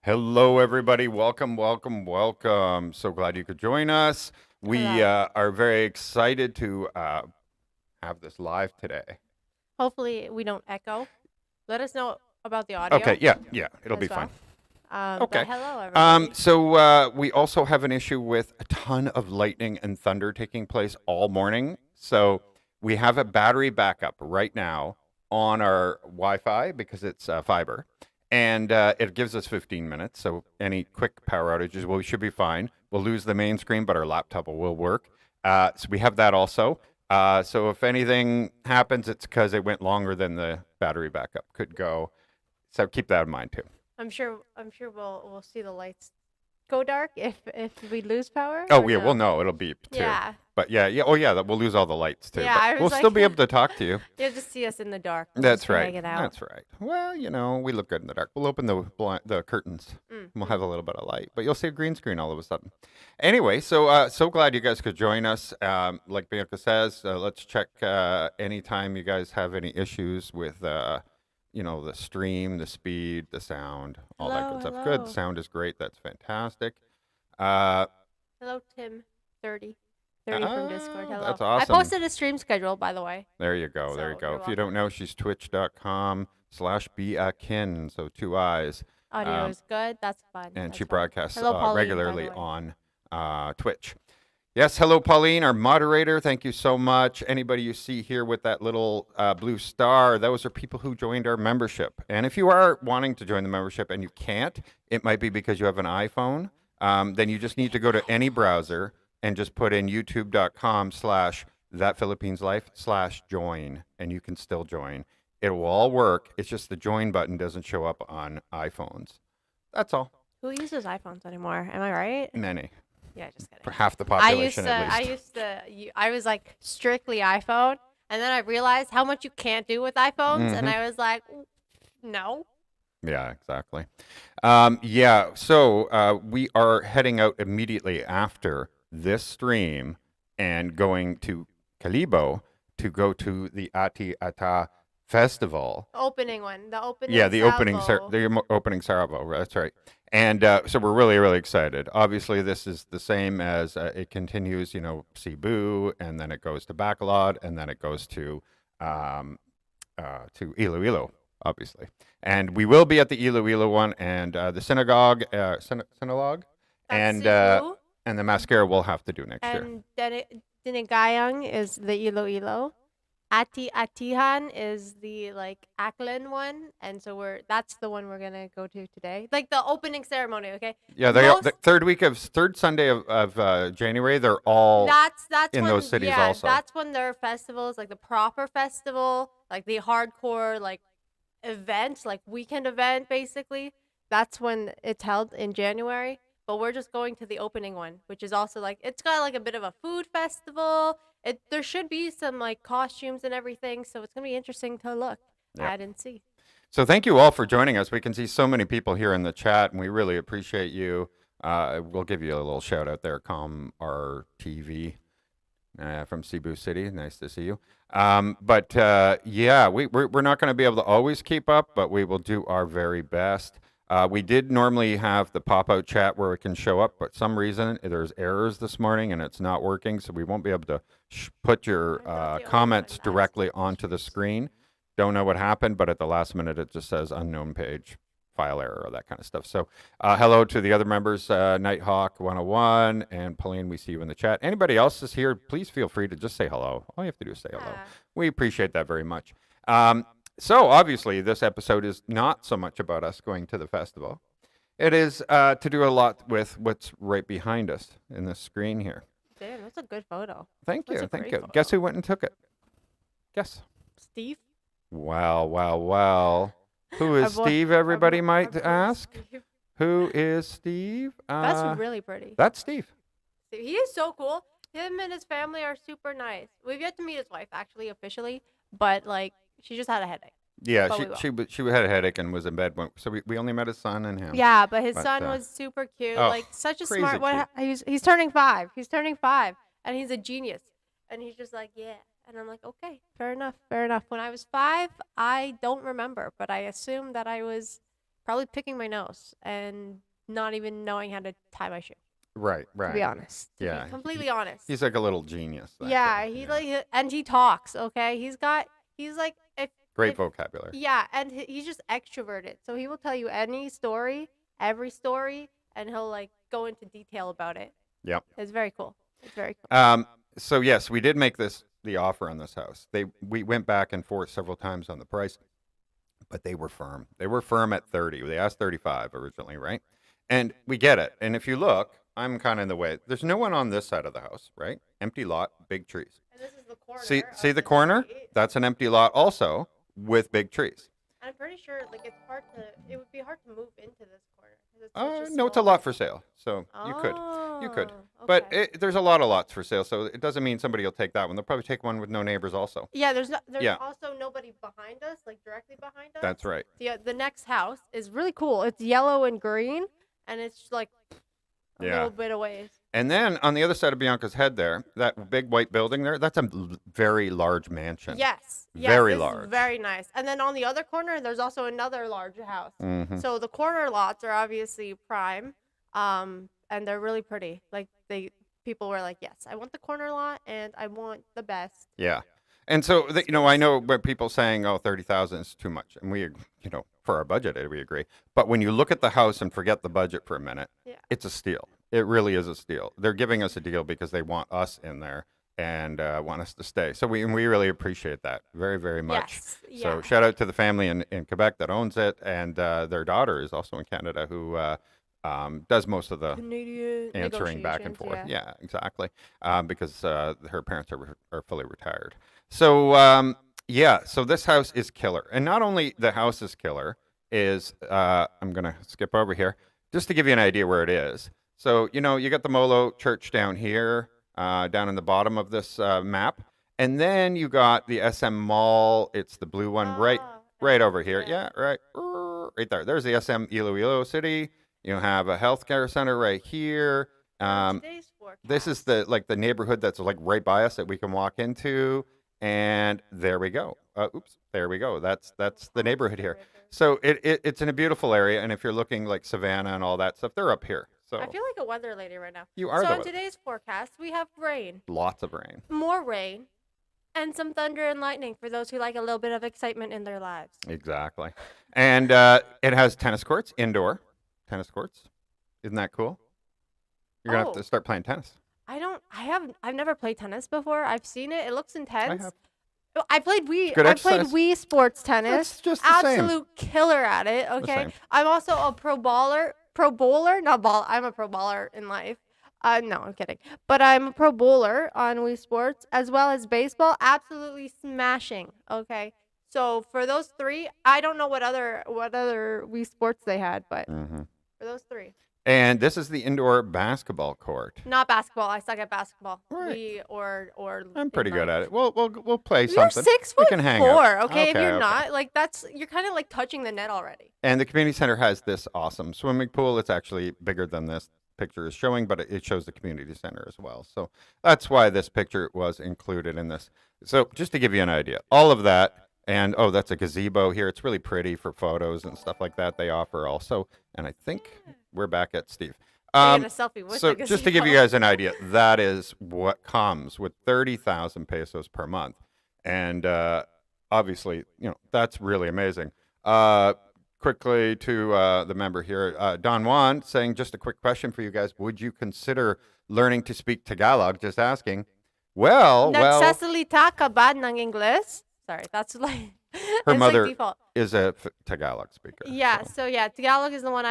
Hello, everybody. Welcome, welcome, welcome. So glad you could join us. We Hello. are very excited to have this live today. Hopefully we don't echo. Let us know about the Okay, audio yeah, it'll be as fine. well. But Okay. hello everybody. We also have an issue with a ton of lightning and thunder taking place all morning. So we have a battery backup right now on our Wi-Fi because it's fiber, and it gives us 15 minutes. So any quick power outages, well, we should be fine. We'll lose the main screen, but our laptop will work. So we have that also. So if anything happens, it's because it went longer than the battery backup could go. So keep that in mind too. I'm sure we'll see the lights go dark if we lose power Oh or yeah, well no. no, it'll beep too. Yeah. But yeah, oh yeah, we'll lose all the lights too. Yeah, But I we'll was still like be able to talk to you. you'll just see us in the dark. We'll just That's be right. hanging out. That's right. Well, we look good in the dark. We'll open the curtains. And we'll have Mm. a little bit of light, but you'll see a green screen all of a sudden. Anyway, so glad you guys could join us. Like Bianca says, let's check anytime you guys have any issues with the stream, the speed, the sound, all that Hello, good stuff. Good, the hello. sound is great. That's fantastic. Uh, Hello Tim 30. 30 from Discord. Hello. that's I awesome. posted a stream schedule by the way. There you go. There you So go. you're If you don't welcome. know, she's twitch.com/beakin, so two eyes. Audio Um, is good. That's fun. and she That's fun. broadcasts Hello Pauline, by the regularly way. on Twitch. Yes, hello, Pauline, our moderator. Thank you so much. Anybody you see here with that little blue star, those are people who joined our membership. And if you are wanting to join the membership and you can't, it might be because you have an iPhone. Then you just need to go to any browser and just put in youtube.com/thatphilippineslife/join, and you can still join. It will all work. It's just the join button doesn't show up on iPhones. That's all. Who uses iPhones anymore? Am I right? Many. Yeah, just kidding. For half the I used population to, at I least. used to, I was like strictly iPhone, and then I realized how much you can't do with iPhones, and Mm-hmm. I was like, no. Yeah, exactly. So we are heading out immediately after this stream and going to Kalibo to go to the Ati Ata Festival. Opening one, the Yeah, opening the opening salvo. opening Sarajevo. That's right. And so we're really really excited. Obviously, this is the same as it continues. Cebu, and then it goes to Bacolod, and then it goes um, to Iloilo, obviously. And we will be at the Iloilo one, and the synagogue, synagogue, That's and Cebu, and the mascara we'll have to do next year. and Dinigayang is the Iloilo. Ati Atihan is the like Aklan one, and so that's the one we're gonna go to today, like the opening ceremony. Okay, Yeah, the most third Sunday of January. They're all that's in those when, cities yeah, also. that's when their festivals, like the proper festival, like the hardcore like event, like weekend event basically. That's when it's held in January. But we're just going to the opening one, which is also like it's got like a bit of a food festival. There should be some like costumes and everything, so it's gonna be interesting to look Yeah. at and see. So thank you all for joining us. We can see so many people here in the chat, and we really appreciate you. We'll give you a little shout out there, RTV from Cebu City. Nice to see you. But yeah, we're not going to be able to always keep up, but we will do our very best. We did normally have the pop out chat where it can show up, but some reason there's errors this morning and it's not working, so we won't be able to put your I'm not the only comments one directly asking onto the questions. screen. Don't know what happened, but at the last minute it just says unknown page, file error, or that kind of stuff. So hello to the other members, Nighthawk 101 and Pauline. We see you in the chat. Anybody else is here, please feel free to just say hello. All you have to do is say hello. Yeah. We appreciate that very much. So obviously, this episode is not so much about us going to the festival. It is to do a lot with what's right behind us in the screen here. Damn, that's a good photo. Thank That's you, a thank great you. photo. Guess who went and took it? Guess. Steve? Wow, wow, wow. Who Our is boy, Steve, everybody our might boy ask? Steve. Who is Steve? That's really pretty. That's Steve. He is so cool. Him and his family are super nice. We've yet to meet his wife actually officially, but like she just had a headache. Yeah, But we will. she had a headache and was in bed. So we only met his son and him. Yeah, but his But, son was super cute. oh, Like such a crazy smart. cute. He's turning 5. He's turning 5, and he's a genius. And he's just like, yeah. And I'm like, okay, fair enough, fair enough. When I was 5, I don't remember, but I assume that I was probably picking my nose and not even knowing how to tie my shoe. Right, To be right. honest, to Yeah, be completely honest. he's like a little genius, that Yeah, kid. he Yeah. like and he talks. Okay, he's like Great if vocabulary. yeah, and he's just extroverted. So he will tell you any story, every story, and he'll like go into detail about it. Yep. It's very cool. It's very cool. So yes, we did make the offer on this house. We went back and forth several times on the price, but they were firm. They were firm at 30. They asked 35 originally, right? And we get it. And if you look, I'm kind of in the way. There's no one on this side of the house, right? Empty lot, big trees. And this is the corner. See of the corner? street. That's an empty lot also with big trees. I'm pretty sure like it would be hard to move into this corner. 'Cause it's such No, it's a small- lot for sale, so you could. You could. Oh, But okay. there's a lot of lots for sale, so it doesn't mean somebody will take that one. They'll probably take one with no neighbors also. Yeah, there's Yeah. also nobody behind us, like directly behind us. That's right. The next house is really cool. It's yellow and green, and it's like a Yeah. little bit of ways. And then on the other side of Bianca's head there, that big white building there, that's a very large mansion. Yes. Very this is large. very nice. And then on the other corner, there's also another large house. Mhm. So the corner lots are obviously prime, and they're really pretty. Like people were like, yes, I want the corner lot, and I want the best. Yeah. And so, I know where people saying, oh, 30,000 is too much. And we, for our budget, we agree. But when you look at the house and forget the budget for a minute, Yeah. it's a steal. It really is a steal. They're giving us a deal because they want us in there and want us to stay. So we really appreciate that very, very much. Yes. So Yeah. shout out to the family in Quebec that owns it. And their daughter is also in Canada who does most of the Canadian answering back and forth. negotiations, Yeah, exactly. Because her parents are fully retired. So so this house is killer, and not only the house is killer. I'm gonna skip over here just to give you an idea where it is. So you got the Molo Church down here, down in the bottom of this map, and then you got the SM Mall. It's the blue one right over here. Yeah, right there. There's the SM Iloilo City. You have a healthcare center right here. Today's This is the neighborhood that's like right by us that we can walk into, and there we go. There we go. That's the neighborhood here. So it's in a beautiful area, and if you're looking like Savannah and all that stuff, they're up here. So I feel like a weather lady right now. you are So the in weather. today's forecast, we have rain, Lots of rain. more rain, and some thunder and lightning for those who like a little bit of excitement in their lives. Exactly. And it has tennis courts, indoor tennis courts. Isn't that cool? You're gonna have to Oh. start playing tennis. I've never played tennis before. I've seen it. It looks intense. have. I played Wii. good I played exercise. Wii Sports tennis. It's just the same. Absolute killer at it. Okay. same. I'm also a pro bowler. Not ball. I'm a pro bowler in life. No, I'm kidding. But I'm a pro bowler on Wii Sports as well as baseball. Absolutely smashing. Okay. So for those three, I don't know what other Wii Sports they had, but hmm for those three, And this is the indoor basketball court. not basketball. I suck at basketball. Right. Wii or I'm pretty good at it. it. We'll play You're something. 6'4". We can hang out. Okay, if Okay, you're okay. not, like you're kind of like touching the net already. And the community center has this awesome swimming pool. It's actually bigger than this picture is showing, but it shows the community center as well. So that's why this picture was included in this. So just to give you an idea, all of that, and that's a gazebo here. It's really pretty for photos and stuff like that. They offer also, and I think we're back at Steve. Taking a selfie with So the just to give you gazebo. guys an idea, that is what comes with 30,000 pesos per month. And obviously, that's really amazing. Quickly to the member here, Don Juan, saying just a quick question for you guys. Would you consider learning to speak Tagalog? Just asking. Well, Nagsasalita ka ba ng Ingles? Sorry, that's like her it's mother like default. is a Tagalog speaker. Yeah, so- so yeah, Tagalog is the one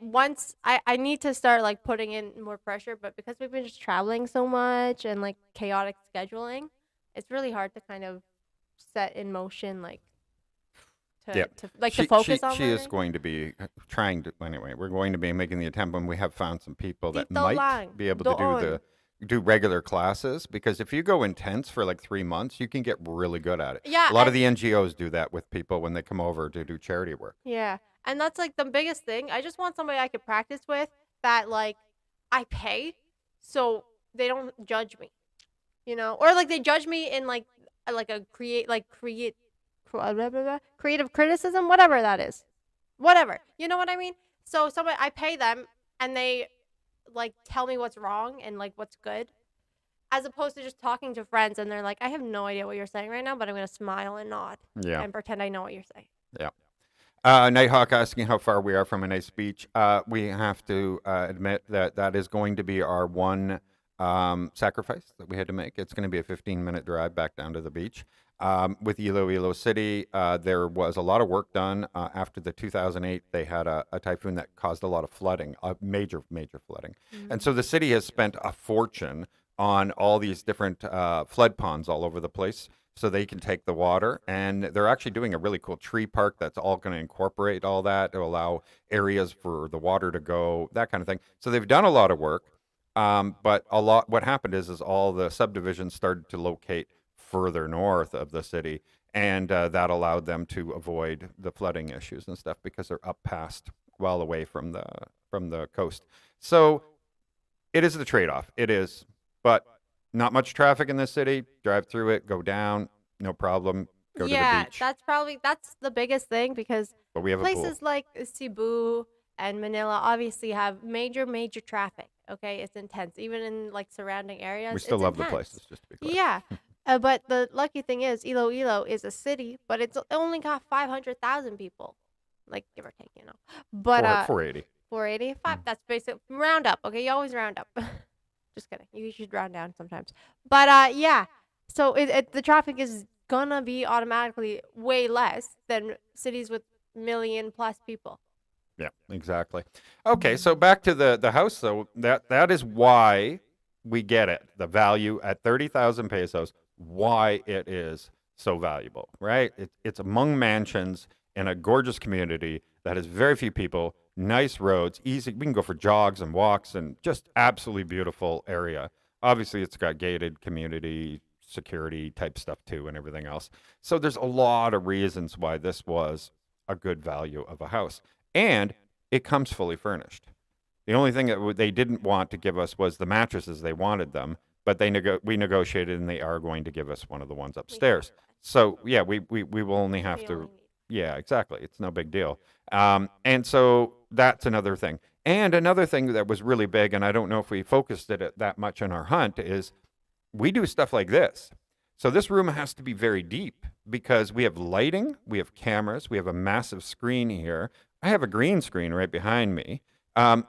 once I need to start like putting in more pressure, but because we've been just traveling so much and like chaotic scheduling, it's really hard to kind of set in motion Yeah. to focus on She is learning. going to be trying to, anyway, we're going to be making the attempt when we have found some people that Dito might lang, be able to doon. do regular classes, because if you go intense for like 3 months, you can get really good at it. Yeah, A lot of and- the NGOs do that with people when they come over to do charity work. Yeah. And that's like the biggest thing. I just want somebody I could practice with that like I pay so they don't judge me. Or like they judge me in like a creative criticism, whatever that is. whatever. You know what I mean? So somebody I pay them and they like tell me what's wrong and like what's good, as opposed to just talking to friends and they're like, I have no idea what you're saying right now, but I'm gonna smile and nod Yeah. and pretend I know what you're saying. Yeah. Nighthawk asking how far we are from a nice beach. We have to admit that that is going to be our one sacrifice that we had to make. It's going to be a 15-minute drive back down to the beach. With Iloilo City, there was a lot of work done after the 2008. They had a typhoon that caused a lot of flooding, major, major flooding. And so the city has spent a fortune on all these different flood ponds all over the place so they can take the water. And they're actually doing a really cool tree park that's all going to incorporate all that to allow areas for the water to go, that kind of thing. So they've done a lot of work. But what happened is all the subdivisions started to locate further north of the city, and that allowed them to avoid the flooding issues and stuff because they're up past, well away from the coast. So it is the trade-off. It is, but not much traffic in the city. Drive through it, go down, no problem. Go to the Yeah, beach. that's the biggest thing because But we have a pool. places like Cebu and Manila obviously have major traffic. Okay, it's intense. Even in like surrounding areas, We still it's love the intense. places, just to be clear. Yeah, but the lucky thing is Iloilo is a city, but it only got 500,000 people, like give or take, you know. But 480. 480, that's basic round up. Okay, you always round up. Just kidding. You should round down sometimes. But yeah, so the traffic is gonna be automatically way less than cities with million plus people. Yeah, exactly. Okay, so back to the house though. That is why we get it. The value at 30,000 pesos, why it is so valuable, right? It's among mansions in a gorgeous community that has very few people, nice roads, easy. We can go for jogs and walks and just absolutely beautiful area. Obviously, it's got gated community security type stuff too and everything else. So there's a lot of reasons why this was a good value of a house. And it comes fully furnished. The only thing that they didn't want to give us was the mattresses. They wanted them, but we negotiated, and they are going to give us one of the ones upstairs. So yeah, we will only have We to. only need. Yeah, exactly. It's no big deal. And so that's another thing. And another thing that was really big, and I don't know if we focused it that much on our hunt, is we do stuff like this. So this room has to be very deep because we have lighting, we have cameras, we have a massive screen here. I have a green screen right behind me.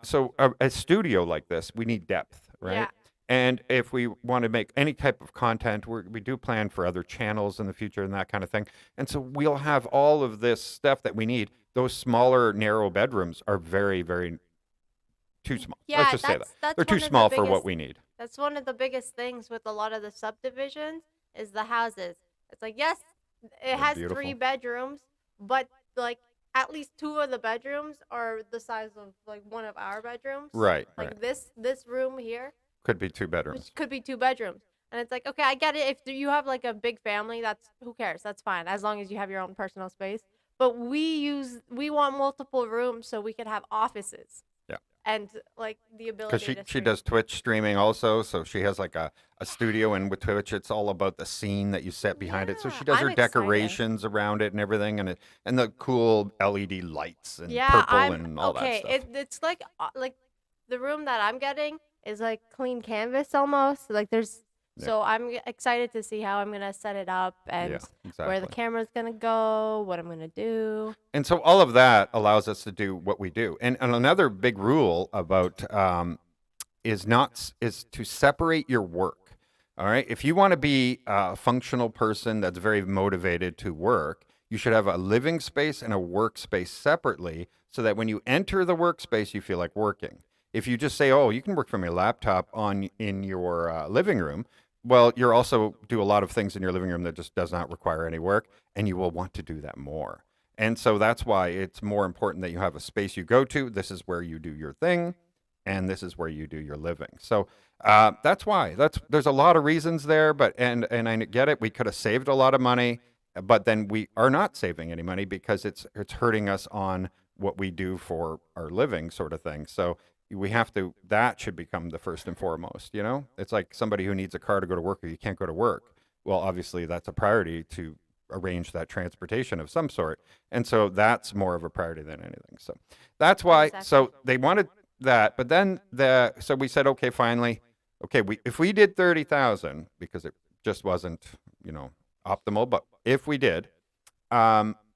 So a studio like this, we need depth, right? Yeah. And if we want to make any type of content, we do plan for other channels in the future and that kind of thing. And so we'll have all of this stuff that we need. Those smaller, narrow bedrooms are very, very too small. Yeah, Let's just say that. that's They're too one of the small for what biggest we need. That's one of the biggest things with a lot of the subdivisions is the houses. It's like, yes, it They're has beautiful. 3 bedrooms, but like at least 2 of the bedrooms are the size of like one of our bedrooms. Right, Like right. this room here, Could be 2 which bedrooms. could be 2 bedrooms. And it's like, okay, I get it. If you have like a big family, that's who cares? That's fine as long as you have your own personal space. But we want multiple rooms so we can have offices Yeah. and like the Because ability she to she stream. does Twitch streaming also, so she has like a studio, and with Twitch, it's all about the scene that you set behind it. So Yeah, she does I'm her excited. decorations around it and everything, and the cool LED lights and Yeah, purple I'm and all okay. that stuff. It's like the room that I'm getting is like clean canvas almost. Like there's Yeah. so I'm excited to see how I'm gonna set it up and Yeah, where the exactly. camera's gonna go, what I'm gonna do. And so all of that allows us to do what we do. And another big rule about is to separate your work. All right. If you want to be a functional person that's very motivated to work, you should have a living space and a workspace separately so that when you enter the workspace, you feel like working. If you just say, "Oh, you can work from your laptop in your living room," well, you're also do a lot of things in your living room that just does not require any work, and you will want to do that more. And so that's why it's more important that you have a space you go to. This is where you do your thing, and this is where you do your living. So that's why. There's a lot of reasons there, but and I get it. We could have saved a lot of money, but then we are not saving any money because it's hurting us on what we do for our living, sort of thing. So we have to. That should become the first and foremost. It's like somebody who needs a car to go to work, or you can't go to work. Well, obviously that's a priority to arrange that transportation of some sort. And so that's more of a priority than anything. So that's why. Exactly. So they wanted that, but then so we said, okay, finally, okay, if we did 30,000 because it just wasn't, optimal, but if we did,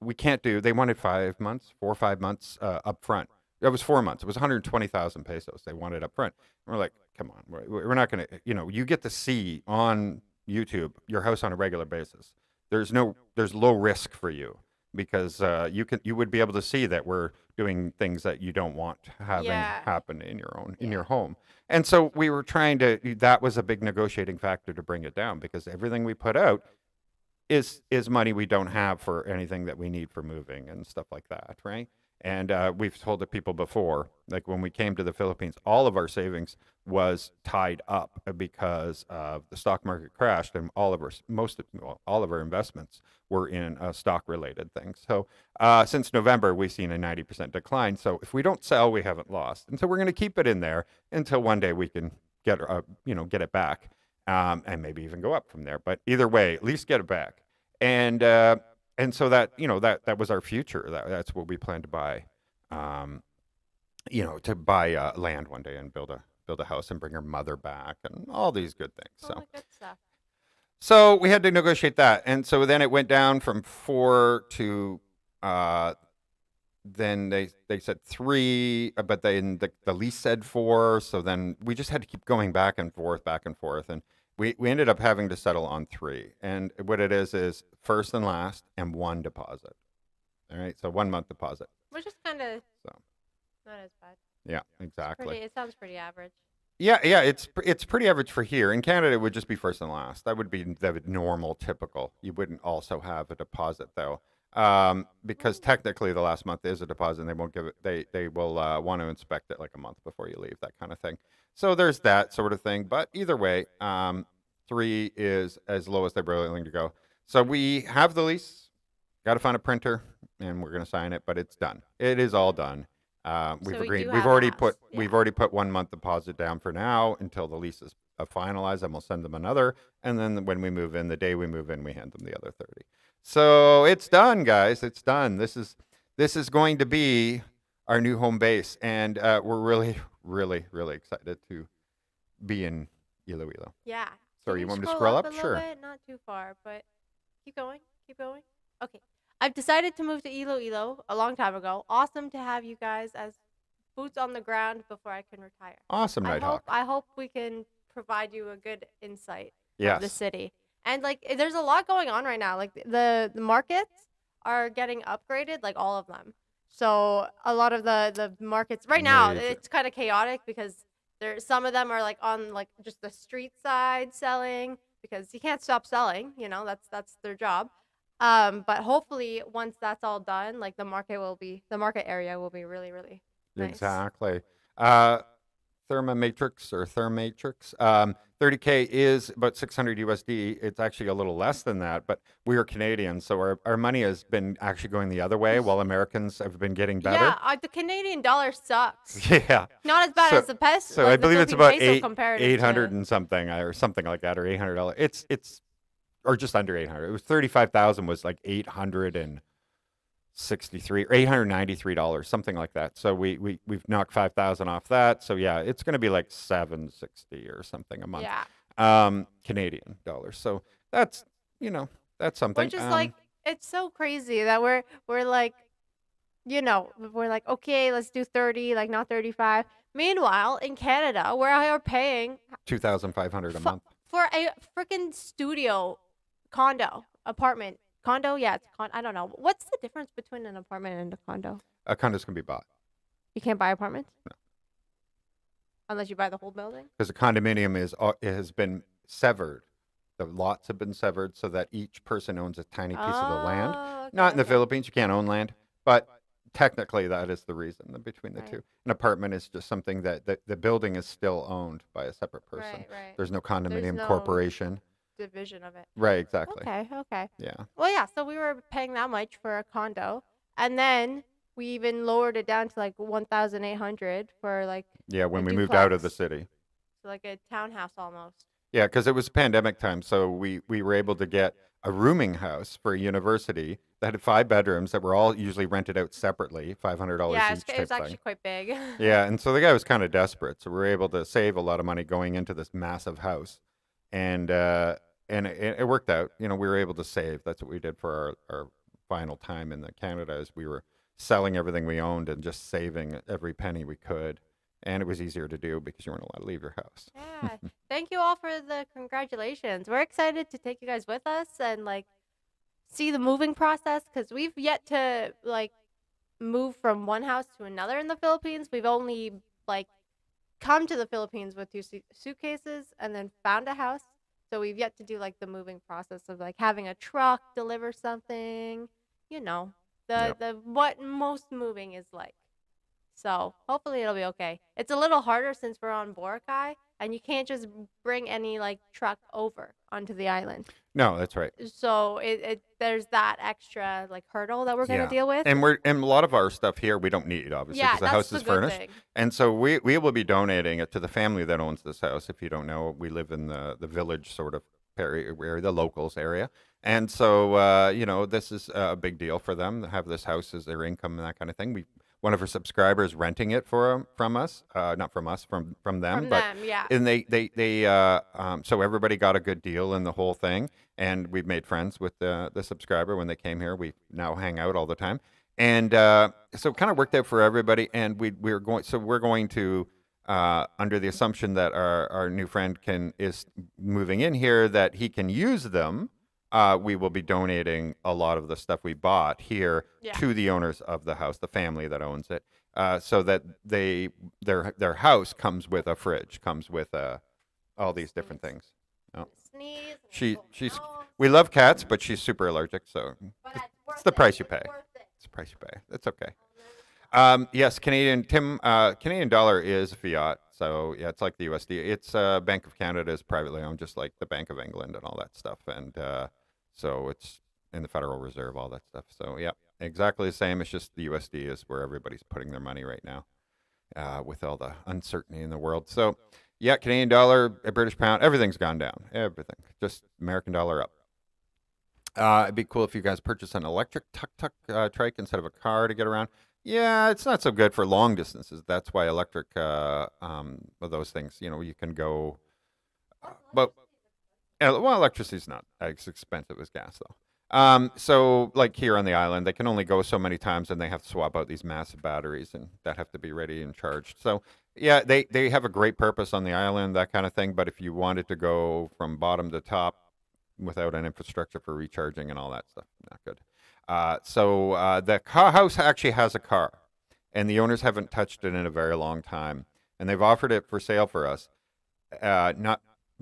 we can't do. They wanted 5 months, 4 or 5 months up front. It was 4 months. It was 120,000 pesos they wanted up front. And we're like, come on, we're not going to. You get to see on YouTube your house on a regular basis. There's low risk for you because you would be able to see that we're doing things that you don't want having Yeah. happen in your Yeah. home. And so we were trying to. That was a big negotiating factor to bring it down because everything we put out is money we don't have for anything that we need for moving and stuff like that, right? And we've told the people before, like when we came to the Philippines, all of our savings was tied up because the stock market crashed, and all of our investments were in stock related things. So since November, we've seen a 90% decline. So if we don't sell, we haven't lost, and so we're going to keep it in there until one day we can get it back, and maybe even go up from there. But either way, at least get it back. And so that was our future. That's what we plan to buy. To buy land one day and build a house and bring her mother back and all these good things. All So the good stuff. so we had to negotiate that, and so then it went down from 4 to then they said 3, but then the lease said 4. So then we just had to keep going back and forth, and we ended up having to settle on 3. And what it is first and last and one deposit. All right, so 1 month deposit. Which is kind of So not as bad. yeah, exactly. It sounds pretty average. Yeah, it's pretty average for here. In Canada, it would just be first and last. That would be the normal, typical. You wouldn't also have a deposit though, because technically the last month is a deposit, and they won't give it. They will want to inspect it like a month before you leave, that kind of thing. So there's that sort of thing. But either way, 3 is as low as they're willing to go. So we have the lease. Got to find a printer, and we're gonna sign it. But it's done. It is all done. We've So we agreed. do We've have a already house. put Yeah. we've already put 1 month deposit down for now until the lease is finalized, and we'll send them another. And then when we move in, the day we move in, we hand them the other 30. So it's done, guys. It's done. This is going to be our new home base, and we're really, really, really excited to be in Iloilo. Yeah. Sorry, Can you want me to scroll up up? a Sure. little bit? Not too far, but keep going. Keep going. Okay. I've decided to move to Iloilo a long time ago. Awesome to have you guys as boots on the ground before I can retire. Awesome, Nighthawk. I hope we can provide you a good insight of the Yes. city. And there's a lot going on right now. Like the markets are getting upgraded, like all of them. So a lot of the markets right now, Major. it's kind of chaotic because some of them are like on like just the street side selling because you can't stop selling. That's their job. But hopefully once that's all done, like the market area will be really, really nice. Exactly. Thermatrix or Thermatrix. 30K is about 600 USD. It's actually a little less than that, but we are Canadian, so our money has been actually going the other way while Americans have been getting better. Yeah, the Canadian dollar sucks. Yeah. Not as bad So- as the peso. So like I the believe it's Philippine about peso comparative to- 800 and something or something like that, or $800. It's or just under 800. It was 35,000 was like 863 or $893, something like that. So we've knocked 5,000 off that. So yeah, it's going to be like 760 or something a month. Yeah. Canadian dollars. So that's something. Which is it's so crazy that we're like, we're like, okay, let's do 30, like not 35. Meanwhile, in Canada, where I are paying 2,500 a fu- month. for a freaking studio apartment. Condo? Yeah, it's I don't know. What's the difference between an apartment and a condo? Condos can be bought You can't buy apartments? No. Unless you buy the whole building? because a condominium it has been severed. The lots have been severed so that each person owns a tiny piece of the land. Oh, okay, Not in the okay. Philippines, you can't own land, but technically that is the reason between the Right. two. An apartment is just something that the building is still owned by a separate person. Right. There's no condominium no- corporation. Division of it. Right, exactly. Okay. Yeah. Well, yeah, so we were paying that much for a condo, and then we even lowered it down to like 1,800 for like Yeah, when A we moved out of the duplex. city. so like a townhouse almost. Yeah, because it was pandemic time, so we were able to get a rooming house for a university that had 5 bedrooms that were all usually rented out separately, $500 Yeah, each it was type thing. actually quite big. Yeah, and so the guy was kind of desperate, so we were able to save a lot of money going into this massive house, and it worked out. You know, we were able to save. That's what we did for our final time in the Canada, is we were selling everything we owned and just saving every penny we could, and it was easier to do because you weren't allowed to leave your house. Yeah. Thank you all for the congratulations. We're excited to take you guys with us and like see the moving process because we've yet to like move from one house to another in the Philippines. We've only like come to the Philippines with two suitcases and then found a house. So we've yet to do like the moving process of like having a truck deliver something, you know, Yep. the what most moving is like. So hopefully it'll be okay. It's a little harder since we're on Boracay and you can't just bring any like truck over onto the island. No, that's right. So it there's that extra like hurdle that we're gonna Yeah. deal with. And a lot of our stuff here we don't need, obviously, Yeah, because the that's house the is good furnished. thing. And so we will be donating it to the family that owns this house. If you don't know, we live in the village sort of area, the locals area. And so you know, this is a big deal for them to have this house as their income and that kind of thing. We one of our subscribers renting it from us, not from us, from them, From but them, yeah. and they so everybody got a good deal in the whole thing, and we've made friends with the subscriber when they came here. We now hang out all the time, and so it kind of worked out for everybody. And we're going to under the assumption that our new friend is moving in here, that he can use them. We will be donating a lot of the stuff we bought here Yeah. to the owners of the house, the family that owns it, so that their house comes with a fridge, comes with all these different things. Oh. Sneeze. She's we love cats, but she's super allergic, so it's the price you pay. It's the price you pay. That's okay. Yes, Canadian dollar is fiat, so yeah, it's like the USD. It's Bank of Canada is privately owned, just like the Bank of England and all that stuff, and so it's in the Federal Reserve, all that stuff. So yeah, exactly the same. It's just the USD is where everybody's putting their money right now, with all the uncertainty in the world. So yeah, Canadian dollar, British pound, everything's gone down. Everything, just American dollar up. It'd be cool if you guys purchased an electric tuk-tuk trike instead of a car to get around. Yeah, it's not so good for long distances. That's why electric, those things, you know, you can go, but well, electricity's not as expensive as gas, though. So like here on the island, they can only go so many times, and they have to swap out these massive batteries, and that have to be ready and charged. So yeah, they have a great purpose on the island, that kind of thing. But if you wanted to go from bottom to top without an infrastructure for recharging and all that stuff, not good. So the house actually has a car, and the owners haven't touched it in a very long time, and they've offered it for sale for us.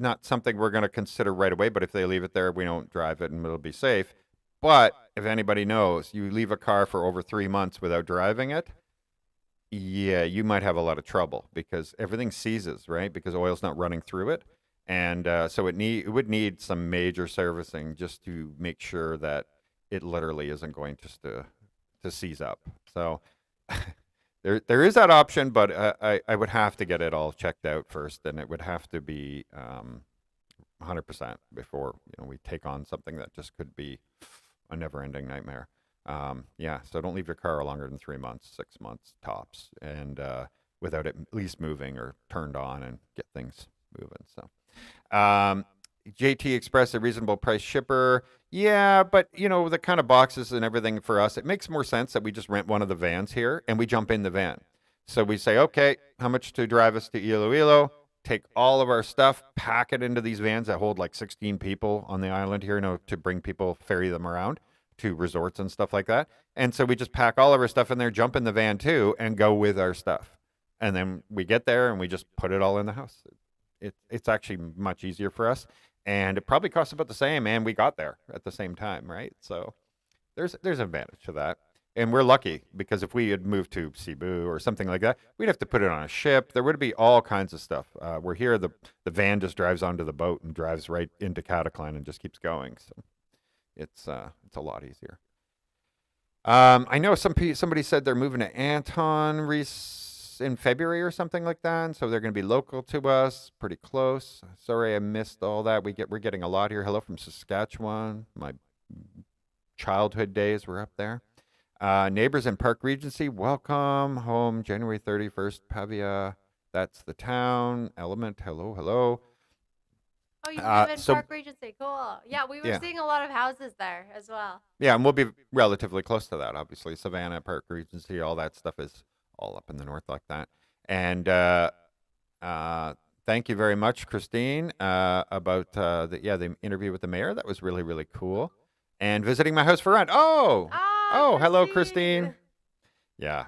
Not something we're going to consider right away, but if they leave it there, we don't drive it, and it'll be safe. But if anybody knows, you leave a car for over 3 months without driving it, yeah, you might have a lot of trouble because everything seizes, right? Because oil's not running through it, and so it would need some major servicing just to make sure that it literally isn't going just to seize up. So there is that option, but I would have to get it all checked out first, and it would have to be 100% before we take on something that just could be a never-ending nightmare. Yeah, so don't leave your car longer than 3 months, 6 months tops, and without it at least moving or turned on, and get things moving. So. JT Express, a reasonable price shipper. Yeah, but the kind of boxes and everything for us, it makes more sense that we just rent one of the vans here and we jump in the van. So we say, okay, how much to drive us to Iloilo? Take all of our stuff, pack it into these vans that hold like 16 people on the island here, to bring people, ferry them around to resorts and stuff like that. And so we just pack all of our stuff in there, jump in the van too, and go with our stuff. And then we get there and we just put it all in the house. It's actually much easier for us. And it probably costs about the same, and we got there at the same time, right? So there's an advantage to that. And we're lucky, because if we had moved to Cebu or something like that, we'd have to put it on a ship. There would be all kinds of stuff. We're here, the van just drives onto the boat and drives right into Cataclan and just keeps going. So it's a lot easier. I know somebody said they're moving to Anton It's in February or something like that. And so they're going to be local to us, pretty close. Sorry I missed all that. We're getting a lot here. Hello from Saskatchewan. My childhood days were up there. Neighbors in Park Regency, welcome home. January 31st, Pavia. That's the town. Element, hello, hello. Oh, you live in So Park Regency. Cool. Yeah, we were yeah, seeing a lot of houses there as well. yeah, and we'll be relatively close to that. Obviously, Savannah, Park Regency, all that stuff is all up in the north like that. And thank you very much, Christine, about the interview with the mayor. That was really really cool. And visiting my house for rent. Ah, Hello, Christine. Christine. Yeah,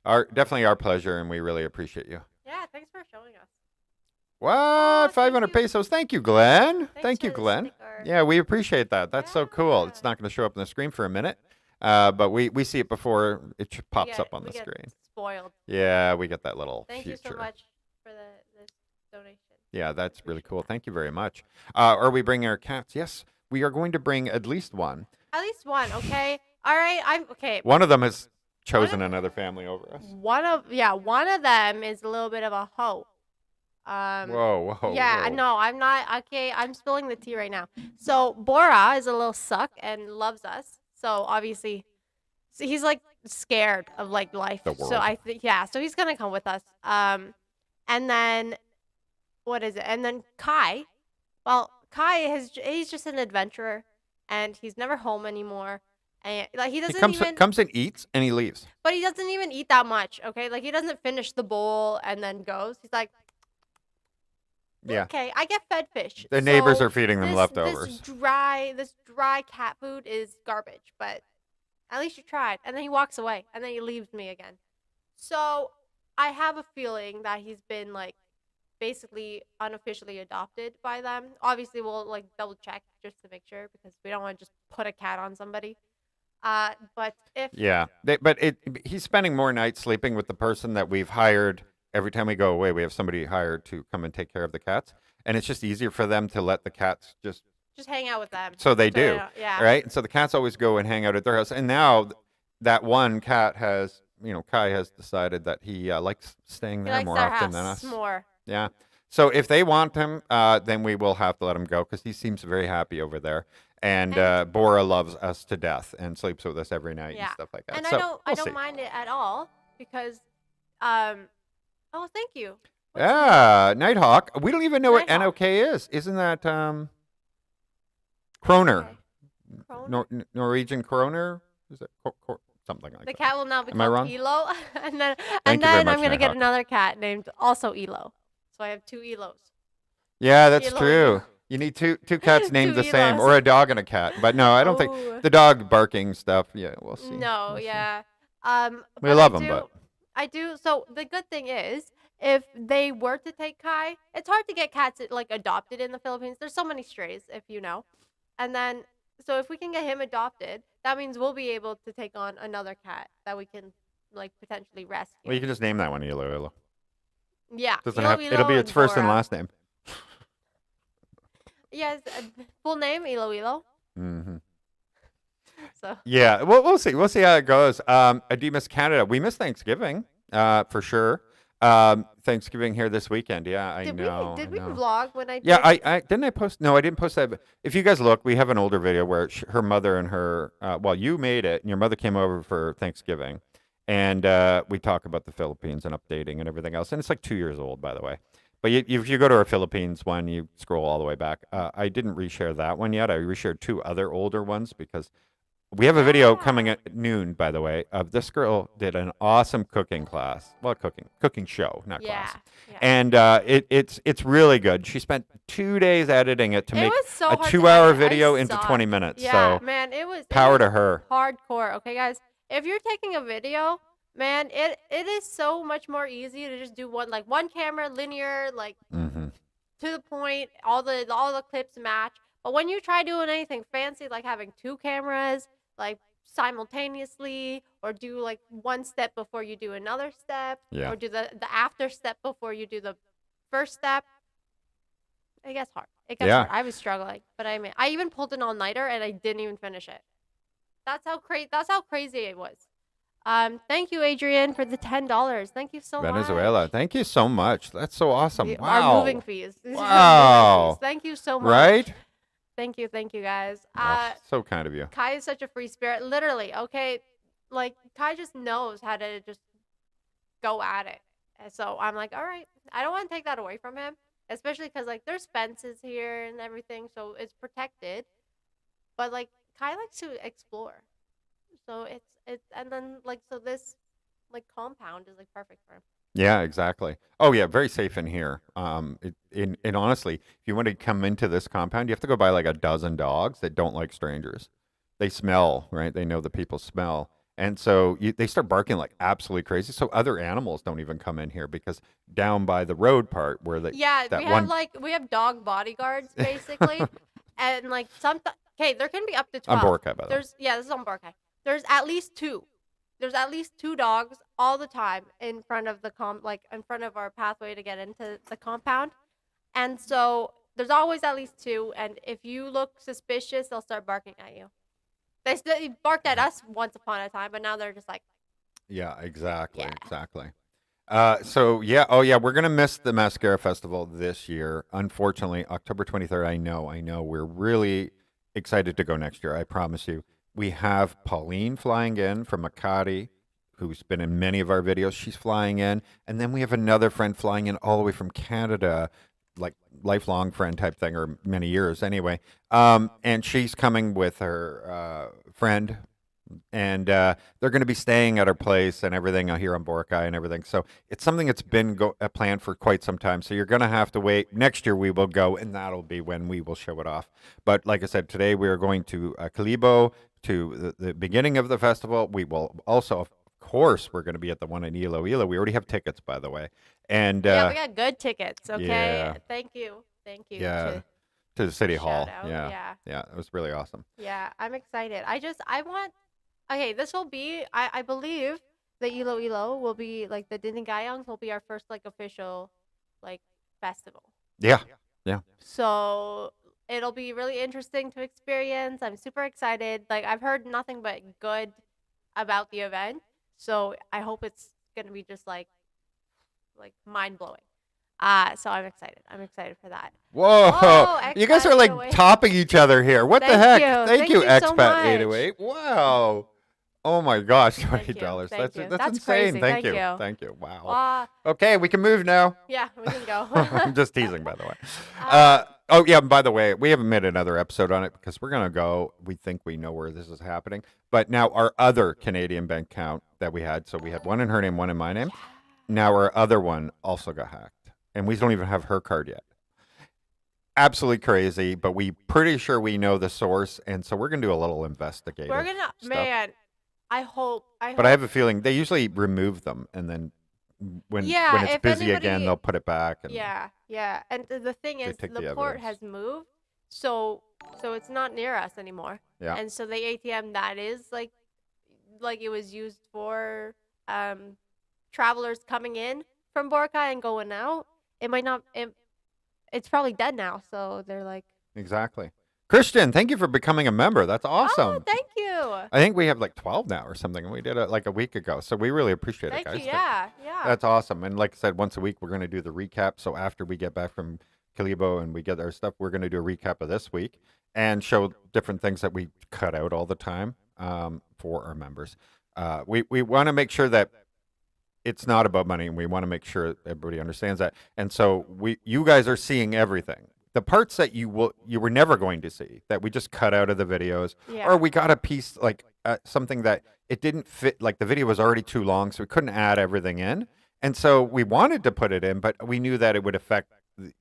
definitely our pleasure, and we really appreciate you. Yeah, thanks for showing us. What? Oh, 500 thank you. pesos. Thank you, Glenn. Thanks Thank you, for the Glenn. sticker. Yeah, we appreciate that. That's so cool. It's Yeah. not going to show up on the screen for a minute, but we see it before it pops up on We the get screen. spoiled. Yeah, we get that little Thank future. you so much for this donation. Yeah, that's really Appreciate cool. that. Thank you very much. Are we bringing our cats? Yes, we are going to bring at least one. At least one, okay? All right, I'm okay. One of them has chosen of- another family over us. One of them is a little bit of a hoe. Whoa, whoa, Yeah, whoa. no, I'm not okay. I'm spilling the tea right now. So Bora is a little suck and loves us. So obviously, so he's like scared of like life. The So world. I think so he's gonna come with us. And then what is it? And then Kai. Well, he's just an adventurer, and he's never home anymore. And like he He doesn't comes even, comes and eats, and he leaves. but he doesn't even eat that much. Okay, like he doesn't finish the bowl and then goes. He's like, Yeah. okay, I get fed fish. The neighbors So are feeding them this leftovers. this dry cat food is garbage, but at least you tried. And then he walks away, and then he leaves me again. So I have a feeling that he's been like basically unofficially adopted by them. Obviously, we'll like double check just to make sure because we don't want to just put a cat on somebody. But if Yeah, he's spending more nights sleeping with the person that we've hired. Every time we go away, we have somebody hired to come and take care of the cats, and it's just easier for them to let the cats just. just hang out with them. So they do, Yeah. right? And so the cats always go and hang out at their house. And now that one cat has, Kai has decided that he likes staying He there likes more their often house than us. more. Yeah. So if they want him, then we will have to let him go because he seems very happy over there. And Bora loves us to death and sleeps with us every night and Yeah. stuff like that. And so I we'll don't see. mind it at all because oh, thank you. What's Yeah, Nighthawk. We don't even know what Nighthawk. NOK is. Isn't that Kroner? Okay. Kroner? Norwegian Kroner? Is it something like The that? cat will now Am become I wrong? Elo, and then Thank you very much, I'm gonna get Nighthawk. another cat named also Elo. So I have two Elos. Yeah, that's Elo, true. Elo. You need two cats named Two the same, Elos. or a dog and a cat. But no, I don't think Oh. the dog barking stuff. Yeah, we'll see. No, We'll see. yeah. We But love I 'em, do, but- I do. So the good thing is, if they were to take Kai, it's hard to get cats like adopted in the Philippines. There's so many strays, if you know. And then, so if we can get him adopted, that means we'll be able to take on another cat that we can like potentially rescue. Well, you can just name that one Iloilo. Yeah. Doesn't Ilo, have. Ilo, It'll be its first and Bora. last name. Yes, full name Iloilo. Mm-hmm. So Yeah, we'll see. We'll see how it goes. I do miss Canada. We miss Thanksgiving, for sure. Thanksgiving here this weekend. Yeah, I know. did I we know. vlog when I Yeah, did? I didn't I post. No, I didn't post that. But if you guys look, we have an older video where her mother and her. Well, you made it, and your mother came over for Thanksgiving, and we talk about the Philippines and updating and everything else. And it's like 2 years old, by the way. But if you go to our Philippines one, you scroll all the way back. I didn't reshare that one yet. I reshared two other older ones because we have a video coming at noon, by the way, of this girl did an awesome cooking class. Well, cooking show, not Yeah. class. Yeah. And it's really good. She spent 2 days editing it to It make was so a hard to 2-hour edit. I video into suck. 20 minutes. Yeah, So man, it was power to her. hardcore. Okay, guys, if you're taking a video, man, it is so much more easy to just do one camera, linear, like Mm-hmm. to the point. All the clips match. But when you try doing anything fancy, like having two cameras, like simultaneously, or do like one step before you do another step, Yeah. or do the after step before you do the first step, it gets hard. It gets Yeah. hard. I was struggling, but I even pulled an all-nighter and I didn't even finish it. That's how crazy it was. Thank you, Adrian, for the $10. Thank you so Venezuela. much. Thank you so much. That's so awesome. Our moving Wow. fees. Moving fees. Wow. Thank you so much. Right? Thank you, guys. Oh, so kind of you. Kai is such a free spirit. Literally, okay. Like Kai just knows how to just go at it. And so I'm like, all right, I don't want to take that away from him, especially because like there's fences here and everything, so it's protected. But like Kai likes to explore, so it's and then like so this like compound is like perfect for him. Yeah, exactly. Oh yeah, very safe in here. And honestly, if you want to come into this compound, you have to go buy like a dozen dogs that don't like strangers. They smell, right? They know the people smell. And so they start barking like absolutely crazy. So other animals don't even come in here because down by the road part where Yeah, that one we have dog bodyguards basically, and like some okay, there can be up to on 12. Boracay, by the way. There's yeah, this is on Boracay. There's at least two. There's at least two dogs all the time in front of the like in front of our pathway to get into the compound, and so there's always at least two. And if you look suspicious, they'll start barking at you. They barked at us once upon a time, but now they're just like Yeah, exactly, yeah. exactly. So yeah, oh yeah, we're gonna miss the Mascara Festival this year. Unfortunately, October 23rd. I know. We're really excited to go next year. I promise you. We have Pauline flying in from Makati, who's been in many of our videos. She's flying in, and then we have another friend flying in all the way from Canada, like lifelong friend type thing, or many years anyway. And she's coming with her friend and they're going to be staying at our place and everything out here on Boracay and everything. So it's something that's been planned for quite some time. So you're going to have to wait. Next year we will go, and that'll be when we will show it off. But like I said, today we are going to Calibo to the beginning of the festival. We will also, of course, we're going to be at the one in Iloilo. We already have tickets, by the way. And Yeah, we got good tickets. Okay, yeah, thank you yeah, to the city shout hall. out. Yeah, Yeah, yeah, it was really awesome. yeah, I'm excited. I want. Okay, this will be. I believe the Iloilo will be like the Dindingayongs will be our first like official, like festival. Yeah, yeah. So it'll be really interesting to experience. I'm super excited. Like I've heard nothing but good about the event. So I hope it's gonna be just like mind blowing. So I'm excited. I'm excited for that. Whoa, Whoa, you guys expat are like 808. topping each other here. What the Thank heck? you. Thank you, Thank you so Expat much. 808. Wow. Oh my gosh, Thank $20. you. That's Thank you. that's That's insane. crazy. Thank Thank you. you. Thank you. Wow. Uh, Okay, we can move now. yeah, we can go. I'm just teasing, by the way. uh, Oh yeah, and by the way, we haven't made another episode on it because we're gonna go. We think we know where this is happening, but now our other Canadian bank account that we had, so we had one in her name, one in my name. Now our other one also got hacked, and we don't even have her card yet. Absolutely crazy, but we pretty sure we know the source, and so we're gonna do a little investigative we're gonna, stuff. man. I hope. But I have a feeling they usually remove them, and then when Yeah, it's if busy again, anybody, they'll put it back. And yeah, yeah. And the thing they is, take the the port evidence. has moved, so it's not near us anymore. Yeah. And so the ATM that is like it was used for um travelers coming in from Boracay and going out. It might not. It's probably dead now. So they're like, Exactly. Christian, thank you for becoming a member. That's oh, awesome. thank you, I think we have like 12 now or something, and we did it like a week ago. So we really appreciate it, thank you. guys. Yeah, yeah. That's awesome. And like I said, once a week, we're going to do the recap. So after we get back from Calibo and we get our stuff, we're going to do a recap of this week and show different things that we cut out all the time for our members. We want to make sure that it's not about money, and we want to make sure everybody understands that. And so you guys are seeing everything. The parts that you were never going to see, that we just cut out of the videos, Yeah. or we got a piece like something that it didn't fit. Like the video was already too long, so we couldn't add everything in. And so we wanted to put it in, but we knew that it would affect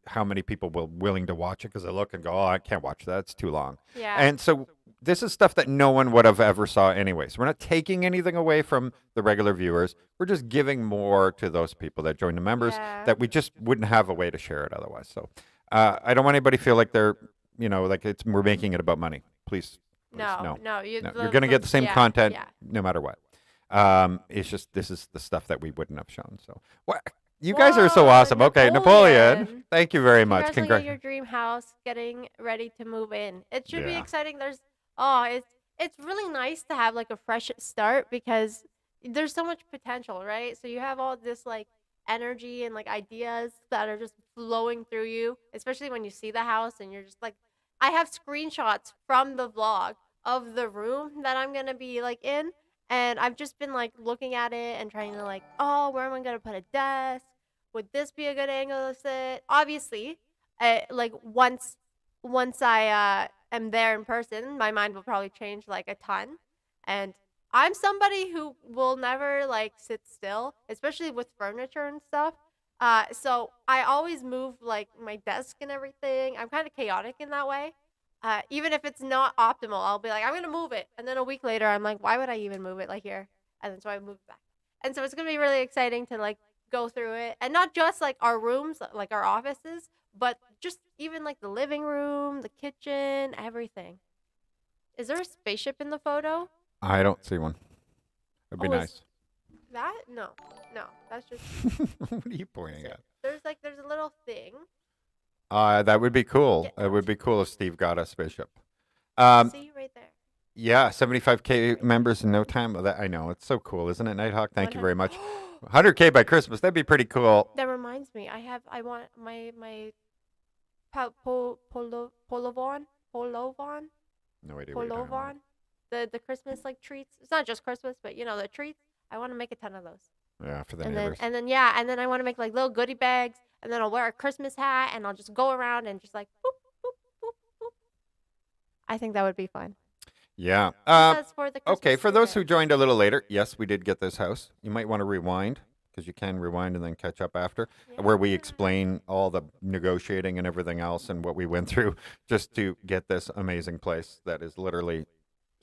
how many people were willing to watch it because they look and go, "Oh, I can't watch that; it's too long." Yeah. And so this is stuff that no one would have ever saw anyway. So we're not taking anything away from the regular viewers. We're just giving more to those people that join the members Yeah. that we just wouldn't have a way to share it otherwise. So I don't want anybody to feel like they're, like we're making it about money. Please, no. no. You, You're going to get the same yeah, content Yeah. no matter what. It's just this is the stuff that we wouldn't have shown. So what? You guys are so Whoa, awesome. Okay, Napoleon. Napoleon. Thank you very much. Congratulations on your dream house getting ready to move in. It should be Yeah. exciting. It's really nice to have like a fresh start because there's so much potential, right? So you have all this like energy and like ideas that are just flowing through you, especially when you see the house and you're just like, I have screenshots from the vlog of the room that I'm gonna be like in, and I've just been like looking at it and trying to like, oh, where am I gonna put a desk? Would this be a good angle to sit? Obviously, like once I am there in person, my mind will probably change like a ton, and I'm somebody who will never like sit still, especially with furniture and stuff. So I always move like my desk and everything. I'm kind of chaotic in that way. Even if it's not optimal, I'll be like, I'm gonna move it, and then a week later, I'm like, why would I even move it like here? And then so I move it back. And so it's gonna be really exciting to like go through it, and not just like our rooms, like our offices, but just even like the living room, the kitchen, everything. Is there a spaceship in the photo? I don't see one. That'd be Oh, is nice. that? No, no, that's just What are you pointing sit. at? There's a little thing. That would be cool. Get It would onto be it. cool if Steve got a spaceship. Um, See right there. yeah, 75K Right there. members in no time. Well, that I know. It's so cool, isn't it, Nighthawk? Thank you 100. very much. 100K by Christmas. That'd be pretty cool. That reminds me. I want my polovon No idea what you're talking about. polovon the Christmas like treats. It's not just Christmas, but you know the treats. I want to make a ton of those. Yeah, for the And then neighbors. and then yeah, and then I want to make like little goodie bags, and then I'll wear a Christmas hat, and I'll just go around and just like boop boop boop boop. I think that would be fun. Yeah. Because for the Okay, Christmas for those spirit. who joined a little later, yes, we did get this house. You might want to rewind because you can rewind and then catch up after, where we Yeah. explain all the negotiating and everything else and what we went through just to get this amazing place that is literally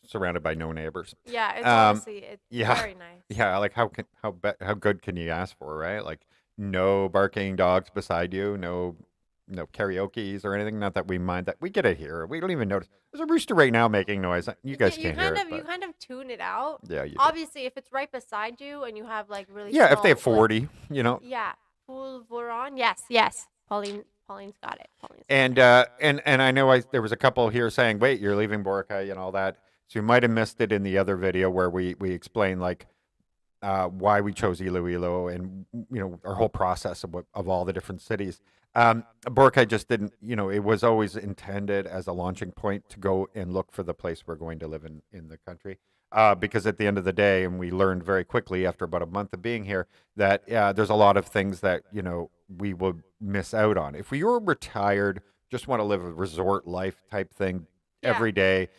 surrounded by no neighbors. Yeah, it's Um, honestly it's yeah, very nice. yeah. Like how good can you ask for, right? Like no barking dogs beside you, no karaoke's or anything. Not that we mind that. We get it here. We don't even notice. There's a rooster right now making noise. You guys You can't hear kind it, of you but kind of tune it out. yeah, you do. Obviously, if it's right beside you and you have like really Yeah, if they have small like 40, you know. yeah, pulveron. Yes, yes. Pauline's got it. Pauline's got And it. I know there was a couple here saying, "Wait, you're leaving Boracay and all that." So you might have missed it in the other video where we explain like why we chose Iloilo and our whole process of all the different cities. Boracay just didn't, it was always intended as a launching point to go and look for the place we're going to live in the country. Because at the end of the day, and we learned very quickly after about a month of being here, that there's a lot of things that we will miss out on. If we were retired, just want to live a resort life type thing Yeah. every day,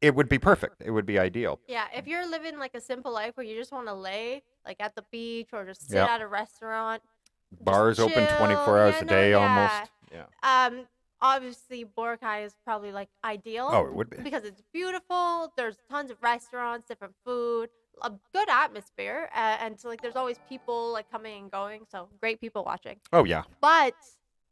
it would be perfect. It would be ideal. Yeah, if you're living like a simple life where you just want to lay like at the beach or just sit Yeah. at a restaurant, Bars just open chill. 24 hours Yeah, a no, day yeah. almost. Yeah. Obviously Boracay is probably like ideal Oh, it would be. because it's beautiful. There's tons of restaurants, different food, a good atmosphere, and so like there's always people like coming and going. So great people watching. Oh, yeah. But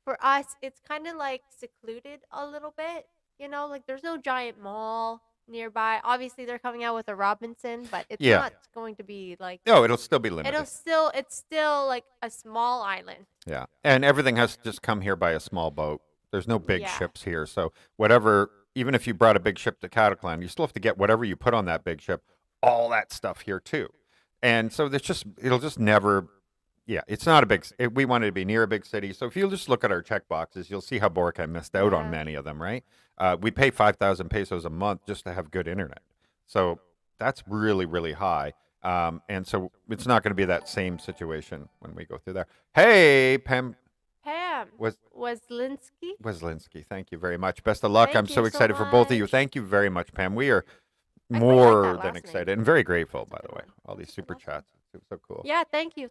for us, it's kind of like secluded a little bit. You know, like there's no giant mall nearby. Obviously, they're coming out with a Robinson, but it's Yeah. not going to be like. No, it'll still be limited. It's still like a small island. Yeah. And everything has to just come here by a small boat. There's no big Yeah. ships here. So whatever, even if you brought a big ship to Cataclan, you still have to get whatever you put on that big ship, all that stuff here too. And so it'll just never, yeah, it's not a big, we wanted to be near a big city. So if you just look at our check boxes, you'll see how Boracay missed out on Yeah. many of them, right? We pay 5,000 pesos a month just to have good internet. So that's really, really high. And so it's not going to be that same situation when we go through there. Hey, Pam Pam Weslinski. Weslinski, thank you very much. Best of luck. Thank I'm you so so excited for both of you. much. Thank you very much, Pam. We are I quite like more that than last name. excited and very grateful, That's a by the good way. one. All these That's a good super last name. chats. It was so cool. Yeah, thank you.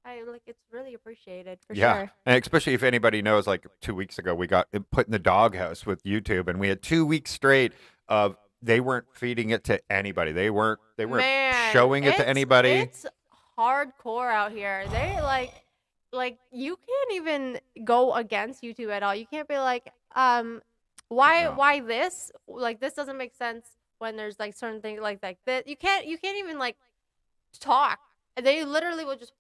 I like it's really appreciated for Yeah, sure. and especially if anybody knows, like 2 weeks ago, we got it put in the doghouse with YouTube, and we had 2 weeks straight of they weren't feeding it to anybody. They weren't Man, showing it to anybody. It's hardcore out here. They like you can't even go against YouTube at all. You can't be like, No. why this? Like this doesn't make sense when there's like certain things like that. You can't even like talk. They literally will just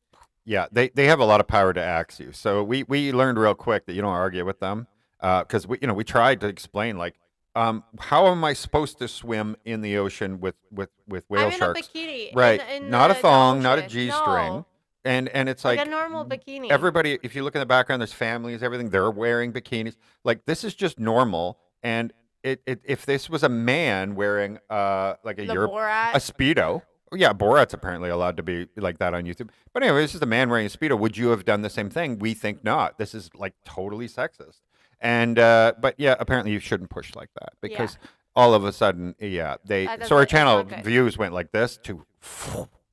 Yeah, they have a lot of power to axe you. So we learned real quick that you don't argue with them because we tried to explain like how am I supposed to swim in the ocean with whale I'm in a sharks? bikini Right. in Not a the thong, not a ocean. G-string. No, And it's like a like normal bikini. everybody, if you look in the background, there's families, everything, they're wearing bikinis. Like this is just normal. And if this was a man wearing like The a Borat. Speedo, yeah, Borat's apparently allowed to be like that on YouTube. But anyway, this is a man wearing a Speedo. Would you have done the same thing? We think not. This is like totally sexist. And but yeah, apparently you shouldn't push like that Yeah, because all of a sudden, yeah, they that so our doesn't. It's channel not good. views went like this to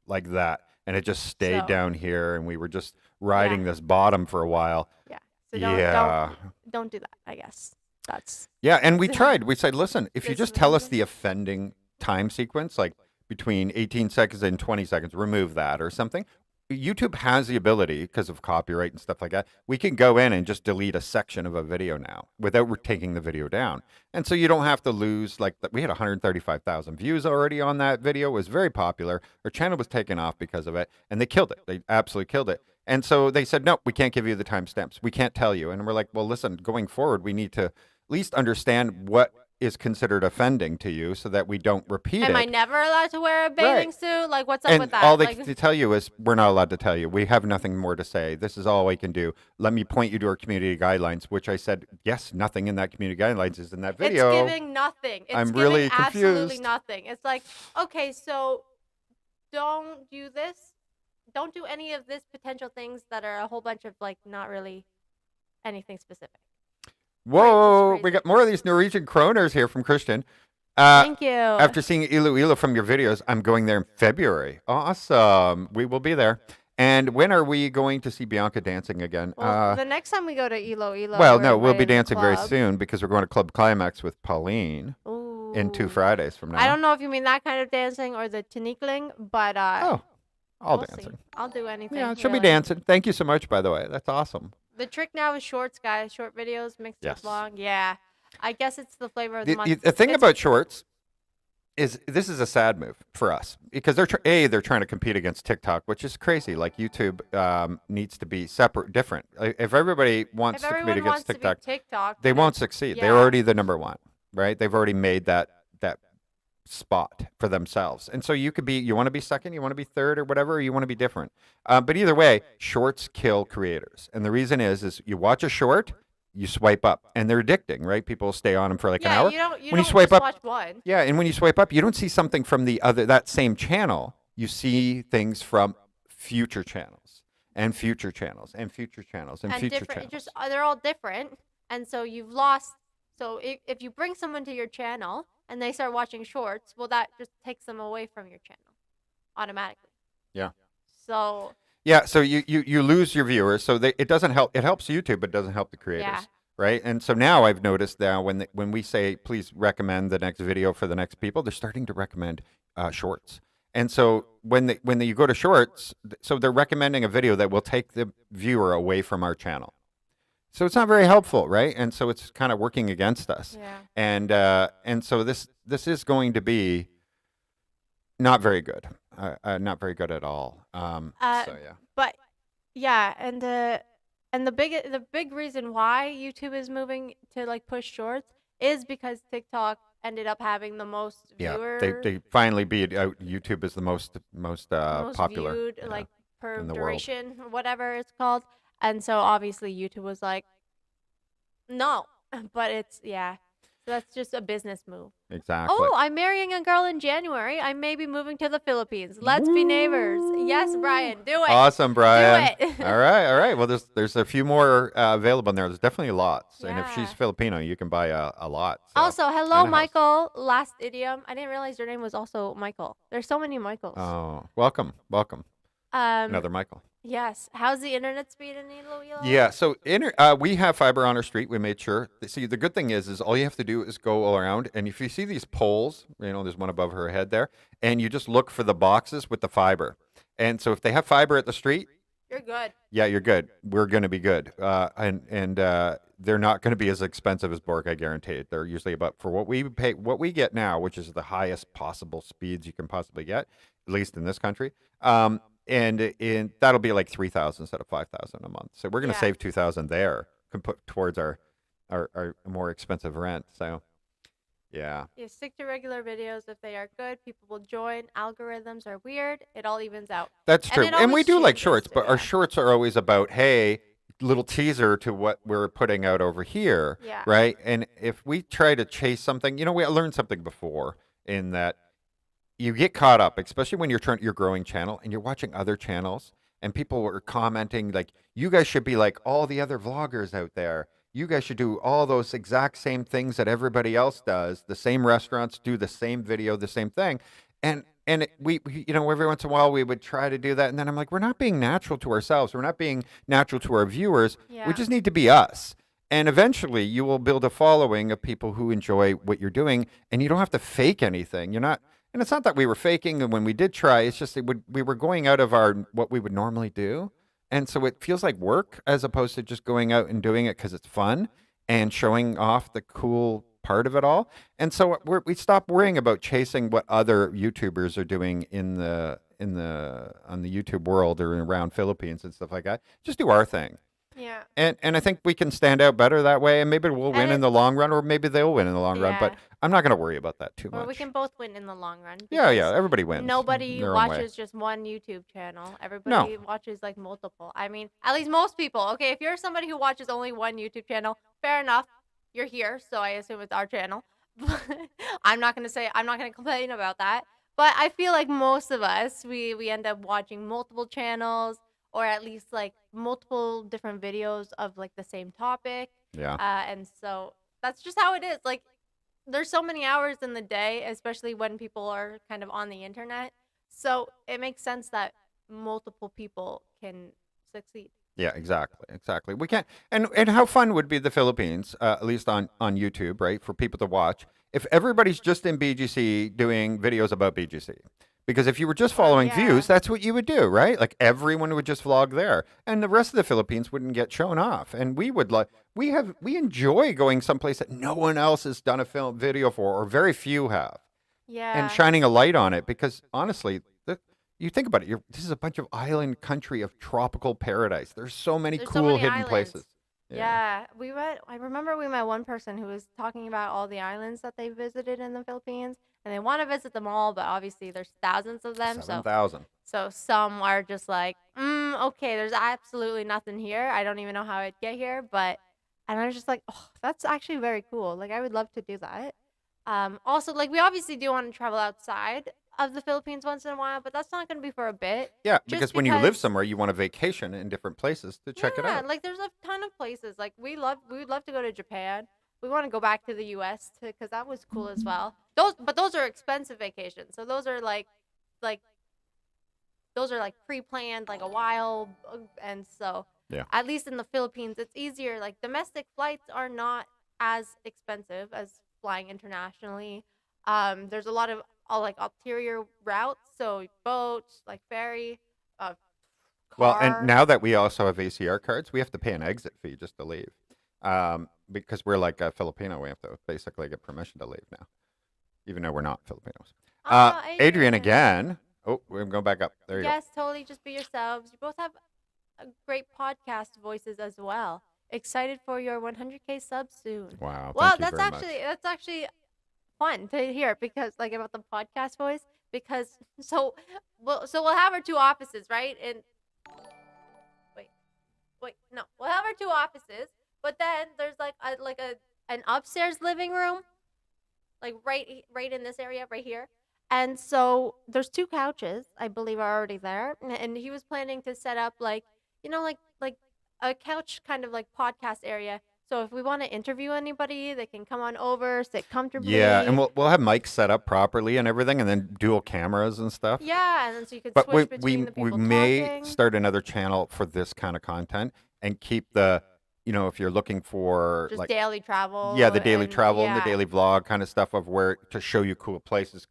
like that, and it just stayed So down here, and we were just yeah, riding this bottom for a while. yeah. So Yeah, don't do that. I guess that's yeah, and we tried. We said, listen, if you this just tell us movement. the offending time sequence, like between 18 seconds and 20 seconds, remove that or something. YouTube has the ability, because of copyright and stuff like that, we can go in and just delete a section of a video now without taking the video down. And so you don't have to lose, like, we had 135,000 views already on that video. It was very popular. Our channel was taken off because of it, and they killed it. They absolutely killed it. And so they said, no, we can't give you the timestamps. We can't tell you. And we're like, well, listen, going forward, we need to at least understand what is considered offending to you so that we don't repeat Am I it. never allowed to wear a bathing Right. suit? Like, what's up And with that? all they Like, can tell you is, we're not allowed to tell you. We have nothing more to say. This is all we can do. Let me point you to our community guidelines, which I said, yes, nothing in that community guidelines is in that video. it's giving nothing. It's I'm giving really absolutely confused. nothing. It's like, okay, so don't do this. Don't do any of this potential things that are a whole bunch of like not really anything specific. Whoa, we crazy. got more of these Norwegian kroners here from Christian. Thank you. After seeing Iloilo from your videos, I'm going there in February. Awesome. We will be there. And when are we going to see Bianca dancing again? Well, the next time we go to Iloilo, Well, we're no, we'll be invited to the dancing very club. soon because we're going to Club Climax with Pauline in 2 Ooh. Fridays from now. I don't know if you mean that kind of dancing or the tinikling, but Oh, all we'll dancing. see. I'll do anything. Yeah, she'll be really. dancing. Thank you so much, by the way. That's awesome. The trick now is shorts, guys. Short videos mixed Yes. with long. Yeah. I guess it's the flavor of the The, month. the thing It's- about shorts is this is a sad move for us because they're trying to compete against TikTok, which is crazy. Like YouTube needs to be separate, different. If everybody wants if to compete everyone wants against TikTok, to be TikTok, they then won't it's- succeed. yeah. They're already the number one, right? They've already made that spot for themselves. And so you want to be second, you want to be third or whatever, or you want to be different. But either way, shorts kill creators. And the reason is you watch a short, you swipe up, and they're addicting, right? People stay on them for like an hour. You don't When you swipe just up- watch one. Yeah, and when you swipe up, you don't see something from that same channel. You see things from future channels and future channels and future channels and future different. channels. They're all different, and so you've lost. So if you bring someone to your channel and they start watching shorts, well, that just takes them away from your channel automatically. Yeah. So Yeah, so you lose your viewers. So it doesn't help. It helps YouTube, but it doesn't help the creators, Yeah. right? And so now I've noticed now when we say please recommend the next video for the next people, they're starting to recommend shorts. And so when you go to shorts, so they're recommending a video that will take the viewer away from our channel. So it's not very helpful, right? And so it's kind of working against us. yeah. And so this is going to be not very good. Not very good at all. So yeah. But yeah, and the big reason why YouTube is moving to like push shorts is because TikTok ended up having the most Yeah, viewer they finally beat out. YouTube is the most most popular. viewed yeah. like per in the world. duration or whatever it's called. And so obviously YouTube was like no, but it's yeah. So that's just a business move. Exactly. Oh, I'm marrying a girl in January. I may be moving to the Philippines. Let's be neighbors. Yes, Brian, do it. Awesome, Brian. Do it. all right. Well, there's a few more available in there. There's definitely lots. And if she's Yeah. Filipino, you can buy a lot. So. Also, hello, and a house. Michael. Last idiom. I didn't realize your name was also Michael. There's so many Michaels. Oh, welcome. Another Michael. Yes. How's the internet speed in Iloilo? Yeah, so we have fiber on our street. We made sure. See, the good thing is all you have to do is go all around, and if you see these poles, there's one above her head there, and you just look for the boxes with the fiber. And so if they have fiber at the street, You're good. yeah, you're good. We're going to be good. And they're not going to be as expensive as Bork, I guarantee it. They're usually about for what we pay, what we get now, which is the highest possible speeds you can possibly get, at least in this country. And that'll be like 3,000 instead of 5,000 a month. So we're going to Yeah. save 2,000 there, can put towards our more expensive rent. So Yeah. You stick to regular videos. If they are good, people will join. Algorithms are weird. It all evens out. That's And true. it And we always do like changes shorts, too, but our yeah. shorts are always about, hey, little teaser to what we're putting out over here, Yeah. right? And if we try to chase something, we learned something before in that you get caught up, especially when you're trying your growing channel and you're watching other channels and people are commenting like, you guys should be like all the other vloggers out there. You guys should do all those exact same things that everybody else does. The same restaurants do the same video, the same thing. And every once in a while we would try to do that, and then I'm like, we're not being natural to ourselves. We're not being natural to our viewers. We Yeah. just need to be us. And eventually you will build a following of people who enjoy what you're doing, and you don't have to fake anything. You're not and it's not that we were faking and when we did try, it's just we were going out of our what we would normally do. And so it feels like work as opposed to just going out and doing it because it's fun and showing off the cool part of it all. And so we stopped worrying about chasing what other YouTubers are doing in the on the YouTube world or around Philippines and stuff like that. Just do our thing. Yeah. And I think we can stand out better that way, and maybe we'll win And in the long run, or maybe they'll win in the long run. But yeah. I'm not going to worry about that too Or we much. can both win in the long run. Yeah, Because everybody wins in nobody their own way. watches just one YouTube channel. No, Everybody watches like multiple. I mean, at least most people. Okay, if you're somebody who watches only one YouTube channel, fair enough. You're here, so I assume it's our channel. I'm not gonna complain about that. But I feel like most of us, we end up watching multiple channels or at least like multiple different videos of like the same topic. yeah, And so that's just how it is. Like there's so many hours in the day, especially when people are kind of on the internet. So it makes sense that multiple people can succeed. yeah, exactly. We can't. And how fun would be the Philippines, at least on YouTube, right, for people to watch if everybody's just in BGC doing videos about BGC. Because if you were just following Yeah. views, that's what you would do, right? Like everyone would just vlog there, and the rest of the Philippines wouldn't get shown off. And we would like we enjoy going someplace that no one else has done a film video for, or very few have, and Yeah. shining a light on it. Because honestly, you think about it, this is a bunch of island country of tropical paradise. There's so many There's so cool many hidden islands. places. Yeah, I remember we met one person who was talking about all the islands that they visited in the Philippines, and they want to visit them all, but obviously there's thousands of them. 7,000. So some are just like, okay, there's absolutely nothing here. I don't even know how I'd get here, and I was just like, oh, that's actually very cool. Like I would love to do that. Also, like we obviously do want to travel outside of the Philippines once in a while, but that's not going to be for a bit. Yeah, Just because when you live because somewhere, you want a vacation in different places to check it yeah, out. like there's a ton of places. Like we would love to go to Japan. We want to go back to the U.S. Because that was cool as well. Those are expensive vacations. So like those are like pre-planned like a while, and so Yeah. at least in the Philippines, it's easier. Like domestic flights are not as expensive as flying internationally. There's a lot of like ulterior routes, so boats, like ferry, uh, Well, car. and now that we also have ACR cards, we have to pay an exit fee just to leave. Because we're like a Filipino, we have to basically get permission to leave now, even though we're not Filipinos. Adrian again. Oh, we're going back up. There you go. Yes, totally. Just be yourselves. You both have great podcast voices as well. Excited for your 100K subs soon. Wow. Well, Thank you very much. that's actually fun to hear because like about the podcast voice because we'll have our two offices, right? And wait, no, we'll have our two offices, but then there's like an upstairs living room, like right in this area right here. And so there's two couches, I believe, are already there, and he was planning to set up like like a couch kind of like podcast area. So if we want to interview anybody, they can come on over, sit comfortably. Yeah, and we'll have mics set up properly and everything, and then dual cameras and stuff. Yeah, and then so you can But switch between the we people may talking. start another channel for this kind of content and keep the, if you're looking for Just like daily travel. yeah, the daily and travel and the yeah. daily vlog kind of stuff of where to show you cool places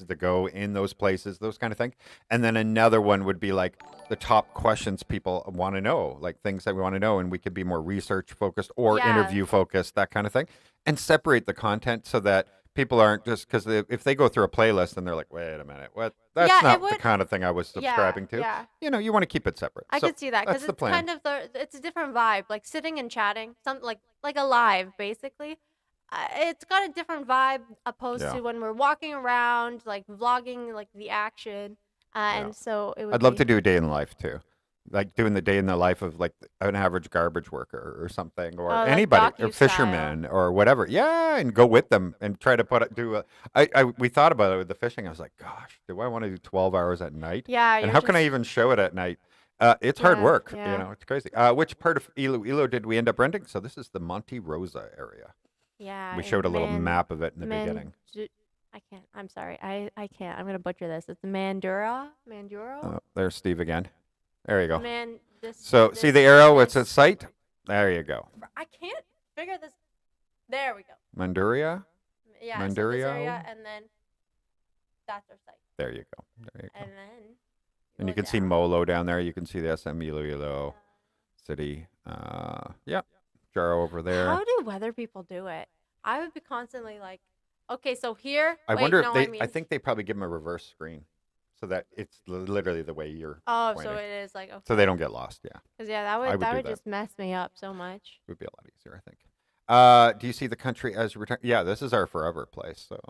to go in those places, those kind of things. And then another one would be like the top questions people want to know, like things that we want to know, and we could be more research focused or Yeah. interview focused, that kind of thing, and separate the content so that people aren't just because if they go through a playlist and they're like, wait a minute, what? That's Yeah, it not the would- kind of thing I was subscribing to. Yeah. You want to keep it separate. I So could see that that's because the it's plan. kind of it's a different vibe, like sitting and chatting, something like a live basically. It's got a different vibe opposed Yeah. to when we're walking around, like vlogging, like the action. Yeah. And so it would I'd love be, to do a day in life too. Like doing the day in the life of like an average garbage worker or something, or like anybody, or docu style. fishermen or whatever. Yeah, and go with them and try to do a. We thought about it with the fishing. I was like, gosh, do I want to do 12 hours at night? Yeah, And you're how can I just, even show it at night? It's hard yeah, work. yeah, It's crazy. Which part of Iloilo did we end up renting? So this is the Monte Rosa area. yeah. We And showed a little map of it in the beginning. I can't. I'm sorry. I can't. I'm gonna butcher this. It's Manduro. There's Steve again. There you go. Man, this So see this the arrow? It's a this. site. There you go. I can't figure this. There we go. Manduria. Yeah. So this area, Manduria. and then that's our site, There you go. There you go. and then And you go can see down. Molo down there. You can see the SM Iloilo City. Yeah. Jaro over there. How do weather people do it? I would be constantly like, okay, so here. I Wait, wonder if no, they. I I mean, think they probably give them a reverse screen, so that it's literally the way you're oh, pointing, so it is like, okay. so they don't get lost. Yeah, 'Cause yeah, I would that do would that. just mess me up so much. It would be a lot easier, I think. Do you see the country as return? Yeah, this is our forever place. So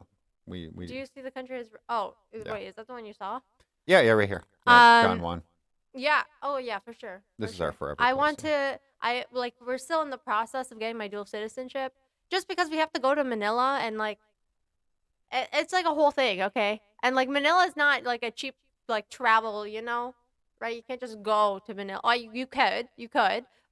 we. Do you see the country as? Oh, Yeah. wait, is that the one you saw? Yeah, right here. Yeah, John Um, Juan. Yeah. Oh, yeah, for sure. This For is our sure. forever I place, want yeah. to. I like. We're still in the process of getting my dual citizenship, just because we have to go to Manila and like, it's like a whole thing, okay? And like Manila is not like a cheap like travel, right? You can't just go to Manila. Oh, you could,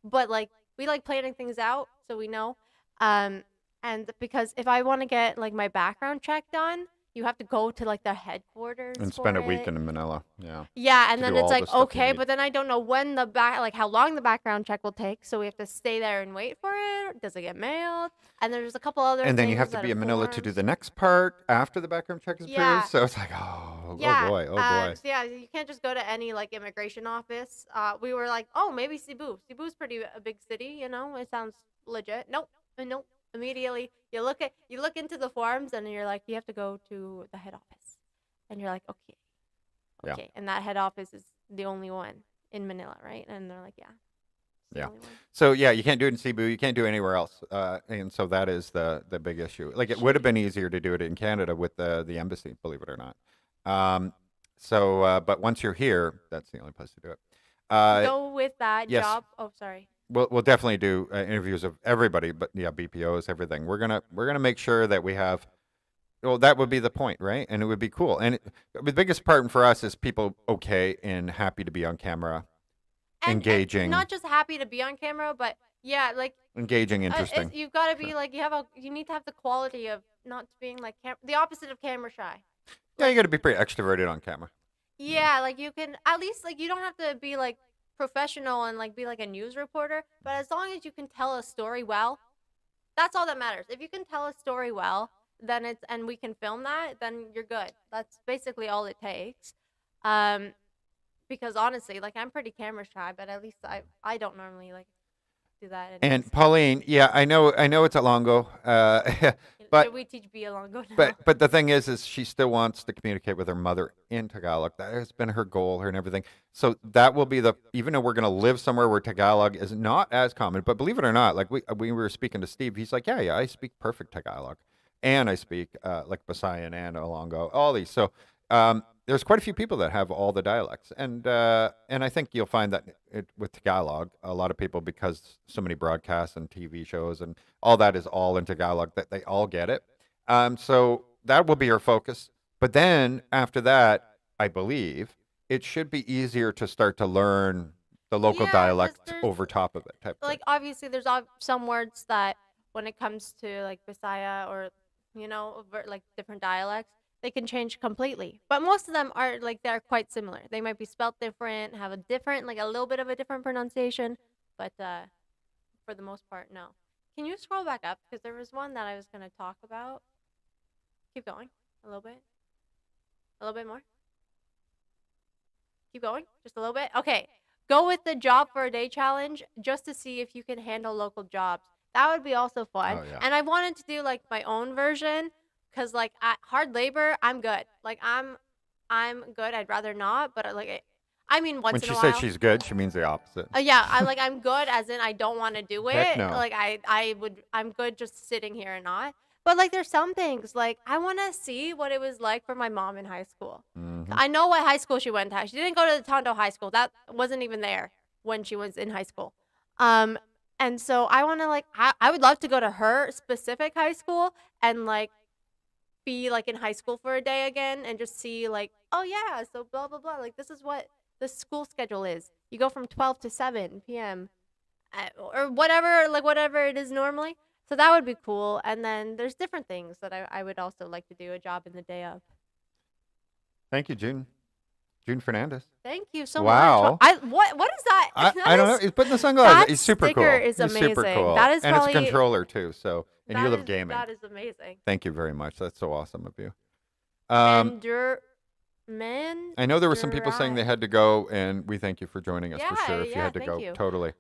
but like we like planning things out so we know. Um, and because if I want to get like my background check done, you have to go to like the headquarters And for spend a week it. in Manila. Yeah. Yeah, and To then do it's all the like, stuff you okay, need. but then I don't know when like how long the background check will take, so we have to stay there and wait for it. Does it get mailed? And there's a couple other And then you things have to that be are in Manila to do forms. the next part after the background check is approved. Yeah, So it's like, oh yeah. boy, oh boy. So yeah, you can't just go to any like immigration office. We were like, oh, maybe Cebu. Cebu's pretty a big city, It sounds legit. Nope, nope. Immediately, you look into the forms, and you're like, you have to go to the head office, and you're like, okay. Yeah. Okay, and that head office is the only one in Manila, right? And they're like, yeah, it's the Yeah. only one. So yeah, you can't do it in Cebu. You can't do it anywhere else. And so that is the big issue. Like it would have been easier to do it in Canada with the embassy, believe it or not. But once you're here, that's the only place to do it. Go with that Yes. job. Oh, sorry. We'll definitely do interviews of everybody, but yeah, BPOs, everything. We're gonna make sure that we have. Well, that would be the point, right? And it would be cool. And the biggest part for us is people okay and happy to be on camera, And engaging, not just happy to be on camera, but yeah, like interesting. you've got to Sure. be like you need to have the quality of not being like the opposite of camera shy. Yeah, you got to be pretty extroverted on camera. Yeah, like you can at least like you don't have to be like professional and like be like a news reporter, but as long as you can tell a story well, that's all that matters. If you can tell a story well, then and we can film that, then you're good. That's basically all it takes. Um because honestly, like I'm pretty camera shy, but at least I don't normally like do that anyways. And Pauline, yeah, I know it's a Longo, but Should we teach Biolongo now? but the thing is she still wants to communicate with her mother in Tagalog. That has been her goal, her and everything. So that will be even though we're going to live somewhere where Tagalog is not as common, but believe it or not, like we were speaking to Steve, he's like, yeah, I speak perfect Tagalog, and I speak like Visayan and Olongo, all these. So there's quite a few people that have all the dialects, and I think you'll find that with Tagalog, a lot of people, because so many broadcasts and TV shows and all that is all in Tagalog, that they all get it. So that will be our focus. But then after that, I believe it should be easier to start to learn the local Yeah, 'cause dialect there's over top of it, type like thing. obviously there's some words that when it comes to like Bisaya or like different dialects, they can change completely. But most of them are like they're quite similar. They might be spelt different, have a different like a little bit of a different pronunciation, but for the most part, no. Can you scroll back up because there was one that I was going to talk about? Keep going. A little bit. A little bit more. Keep going. Just a little bit. Okay. Go with the job for a day challenge just to see if you can handle local jobs. That would be also fun. Oh yeah. And I wanted to do like my own version because hard labor, I'm good. Like I'm good. I'd rather not, but I mean, When once in she a says while. she's good, she means the opposite. Yeah, I'm good as in I don't want to do Heck it. no. Like I'm good just sitting here and not. But like there's some things like I want to see what it was like for my mom in high school. Hmm. I know what high school she went to. She didn't go to the Tondo High School. That wasn't even there when she was in high school. Um and so I want to like I would love to go to her specific high school and like be like in high school for a day again and just see like, oh yeah, so blah blah blah. Like this is what the school schedule is. You go from 12 to 7 p.m. Or whatever, like whatever it is normally. So that would be cool. And then there's different things that I would also like to do a job in the day of. Thank you, June. June Fernandez. Thank you so much. Wow. What is that? I don't know. He's putting the sunglasses. That He's super cool. sticker is He's super amazing. cool. That is and it's a probably controller too. So and you love gaming. That is amazing. Thank you very much. That's so awesome of you. Mandur, I know there were some people saying they had to go, and we thank you for joining us for sure. If you had to thank go, you. totally.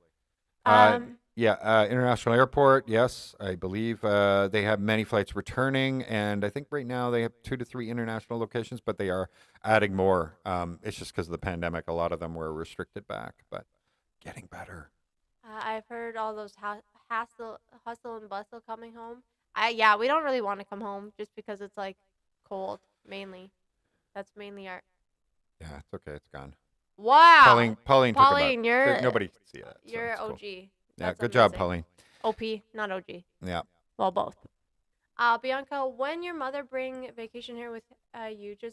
Um, International airport. Yes, I believe they have many flights returning, and I think right now they have 2 to 3 international locations, but they are adding more. It's just because of the pandemic. A lot of them were restricted back, but getting better. I've heard all those hustle and bustle coming home. We don't really want to come home just because it's like cold mainly. That's mainly our. Yeah, it's okay. It's gone. Wow. Pauline took Pauline, about. Nobody can see that. So you're it's cool. OG. Yeah, That's good job, amazing. Pauline. OP, not OG. Yeah. Well, both. Bianca, when your mother bring vacation here with you, she's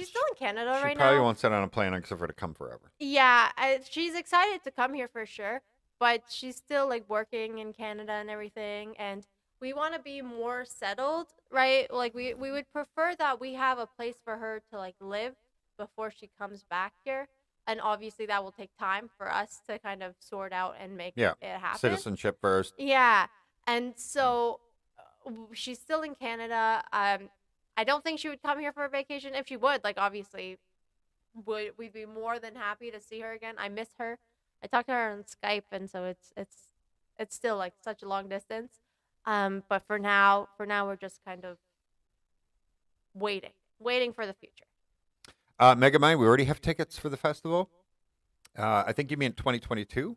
still in Canada She right probably now. won't sit on a plane except for to come forever. Yeah, she's excited to come here for sure, but she's still like working in Canada and everything, and we want to be more settled, right? Like we would prefer that we have a place for her to like live before she comes back here, and obviously that will take time for us to kind of sort out and make Yeah. it happen. Citizenship first. Yeah, and so she's still in Canada. I don't think she would come here for a vacation. If she would, like obviously we'd be more than happy to see her again. I miss her. I talked to her on Skype, and so it's still like such a long distance. But for now we're just kind of waiting for the future. Megamind, we already have tickets for the festival. I think you mean 2022.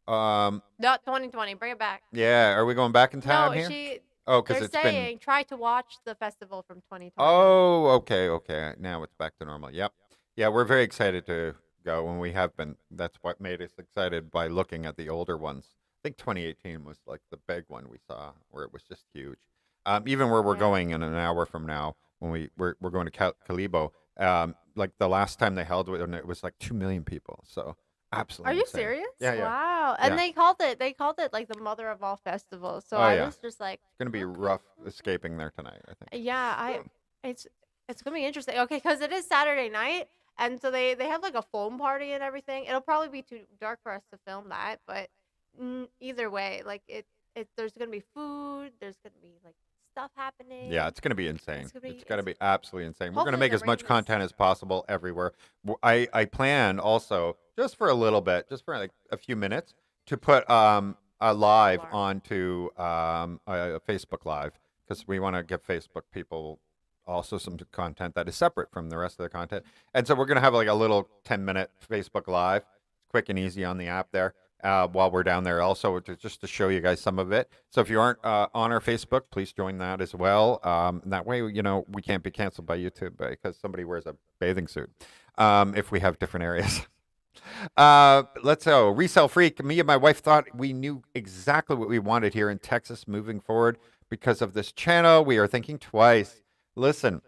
No, 2020. Bring it back. Yeah, are we going back in time No, here? Oh, because they're it's been. saying try to watch the festival from 2020. Oh, okay. Now it's back to normal. Yep. Yeah, we're very excited to go, and we have been. That's what made us excited by looking at the older ones. I think 2018 was like the big one we saw, where it was just huge. Even where we're Yeah. going in an hour from now, when we're going to Calibo. Like the last time they held it, and it was like 2 million people. So absolutely. Are you insane. serious? Yeah. Wow. And Yeah. they called it like the mother of all festivals. So Oh, I yeah. was just like, It's gonna be okay, rough escaping there tonight, I think. yeah, it's gonna be interesting. Okay, because it is Saturday night, and so they have like a foam party and everything. It'll probably be too dark for us to film that, but either way, like there's gonna be food. There's gonna be like stuff happening. Yeah, it's gonna be insane. It's gonna be It's gotta be absolutely insane. We're gonna Hopefully make the as much rain is- content as possible everywhere. I plan also just for a little bit, just for like a few minutes, to put a live Alarm. onto a Facebook Live, because we want to give Facebook people also some content that is separate from the rest of the content. And so we're gonna have like a little 10-minute Facebook Live, quick and easy on the app there. While we're down there, also just to show you guys some of it. So if you aren't on our Facebook, please join that as well. And that way, we can't be canceled by YouTube because somebody wears a bathing suit. If we have different areas. Let's go. Resell Freak. Me and my wife thought we knew exactly what we wanted here in Texas moving forward because of this channel. We are thinking twice. Listen.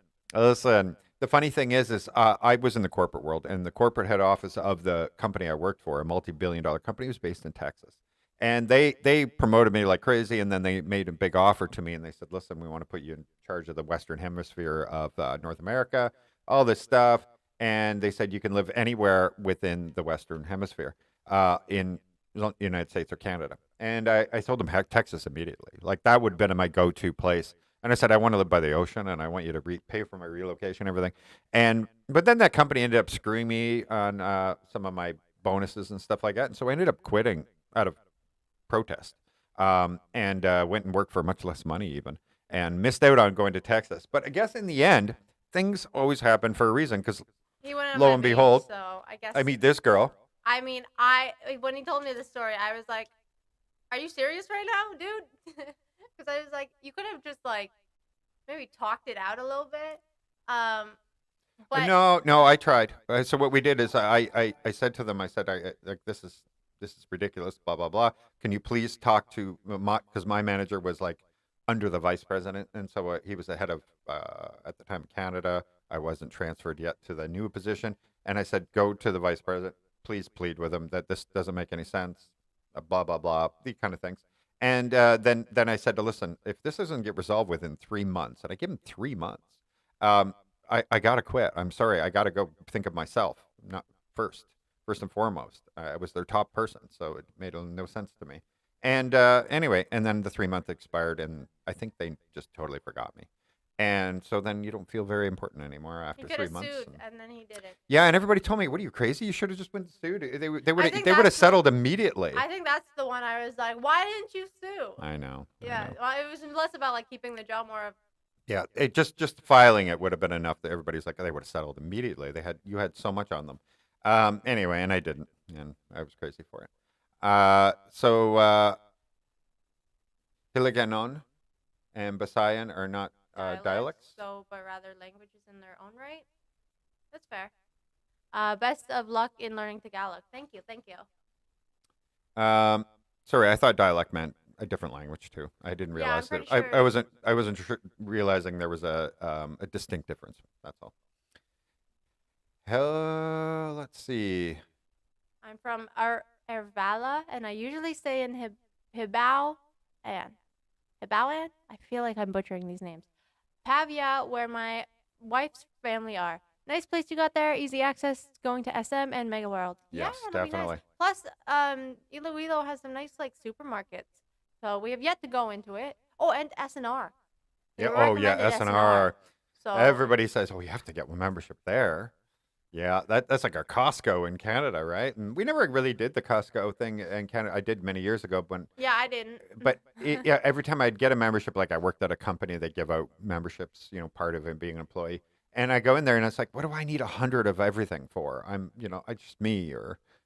The funny thing is I was in the corporate world, and the corporate head office of the company I worked for, a multi-billion-dollar company, was based in Texas. And they promoted me like crazy, and then they made a big offer to me, and they said, listen, we want to put you in charge of the Western Hemisphere of North America, all this stuff. And they said you can live anywhere within the Western Hemisphere in the United States or Canada. And I told them, heck, Texas immediately. Like, that would have been my go-to place. And I said, I want to live by the ocean, and I want you to pay for my relocation, everything. But then that company ended up screwing me on some of my bonuses and stuff like that. And so I ended up quitting out of protest, and went and worked for much less money even, and missed out on going to Texas. But I guess in the end, things always happen for a reason, because He wouldn't have Lo met and me, behold, so I guess. I meet this girl. I mean, when he told me the story, I was like, "Are you serious right now, dude?" Because I was like, "You could have just like maybe talked it out a little bit." But No, I tried. So what we did is I said to them, I said, like this is ridiculous, blah blah blah. Can you please talk to my, because my manager was like under the vice president, and so he was the head of at the time Canada. I wasn't transferred yet to the new position, and I said, go to the vice president, please plead with him that this doesn't make any sense, blah blah blah, these kind of things. And then I said, listen, if this doesn't get resolved within 3 months, and I give him 3 months. Um, I gotta quit. I'm sorry. I gotta go think of myself, not first and foremost. I was their top person, so it made no sense to me. And anyway, and then the 3 month expired, and I think they just totally forgot me. And so then you don't feel very important anymore he after could three have months. sued, And- and then he didn't. yeah, and everybody told me, "What are you crazy? You should have just went and sued. They would I they think would have that's settled immediately." I think that's the one I was like, "Why didn't you sue?" I know. I Yeah, know. well, it was less about like keeping the job, more of Yeah, it just filing it would have been enough that everybody's like, they would have settled immediately. You had so much on them. Anyway, and I didn't, and I was crazy for it. So Hiligaynon and Visayan are not dialects. so, but rather languages in their own right. That's fair. Best of luck in learning Tagalog. Thank you, thank you. Sorry, I thought dialect meant a different language too. I didn't Yeah, I'm realize pretty that. sure. I wasn't realizing there was a distinct difference. That's all. Let's see. I'm from Ervala, and I usually stay in Hibao and Hibaoan. I feel like I'm butchering these names. Pavia, where my wife's family are. Nice place you got there. Easy access going to SM and Mega World. Yes, yeah, it'll be definitely. nice. Plus, Iloilo has some nice like supermarkets. So we have yet to go into it. Oh, and SNR. They Yeah. Oh, yeah. recommended SNR. So Everybody says, "Oh, you have to get one membership there." Yeah, that's like our Costco in Canada, right? And we never really did the Costco thing in Canada. I did many years ago, yeah, I didn't. but yeah, every time I'd get a membership, like I worked at a company that give out memberships, part of it being an employee. And I go in there and it's like, what do I need 100 of everything for? I just me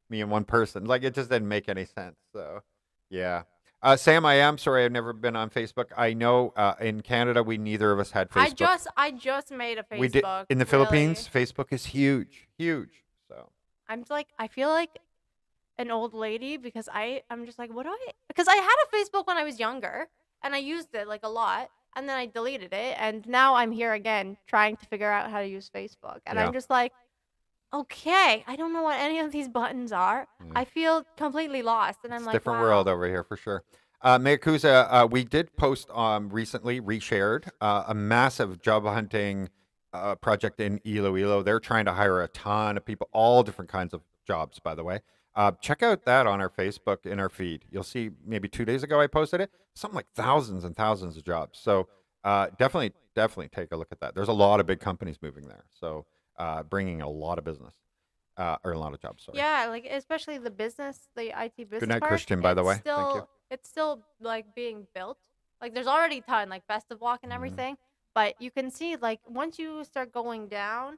and one person. Like it just didn't make any sense. So, yeah. Sam, I am sorry I've never been on Facebook. I know in Canada we neither of us had Facebook. I just made a Facebook. We did in the really. Philippines. Facebook is huge, huge. So I'm just like, I feel like an old lady because I'm just like, because I had a Facebook when I was younger and I used it like a lot and then I deleted it and now I'm here again trying to figure out how to use Facebook and Yeah. I'm just like, okay, I don't know what any of these buttons are. I feel completely lost and I'm it's like, different wow. world over here for sure. Mayakuza, we did post recently, reshared a massive job hunting project in Iloilo. They're trying to hire a ton of people, all different kinds of jobs, by the way. Check out that on our Facebook in our feed. You'll see maybe 2 days ago I posted it. Something like thousands and thousands of jobs. So definitely take a look at that. There's a lot of big companies moving there. So bringing a lot of business or a lot of jobs. Sorry. Yeah, like especially the IT business. Good night, part, Christian, by the it's way. Thank Still, you. It's still like being built. Like there's already a ton, like Best of Walk and everything. But you can see like once you start going down,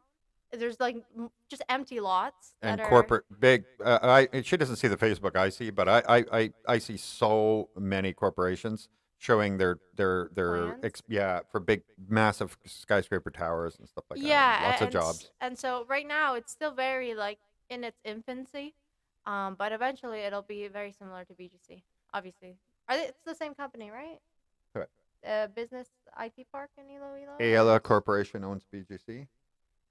there's like just empty lots And that are corporate big. She doesn't see the Facebook I see, but I see so many corporations showing their Plans? for big massive skyscraper towers and stuff like yeah, that. Lots of and jobs. and so right now it's still very like in its infancy, but eventually it'll be very similar to BGC. Obviously, it's the same company, right? Correct. Business IT Park in Iloilo. Ayala Corporation owns BGC,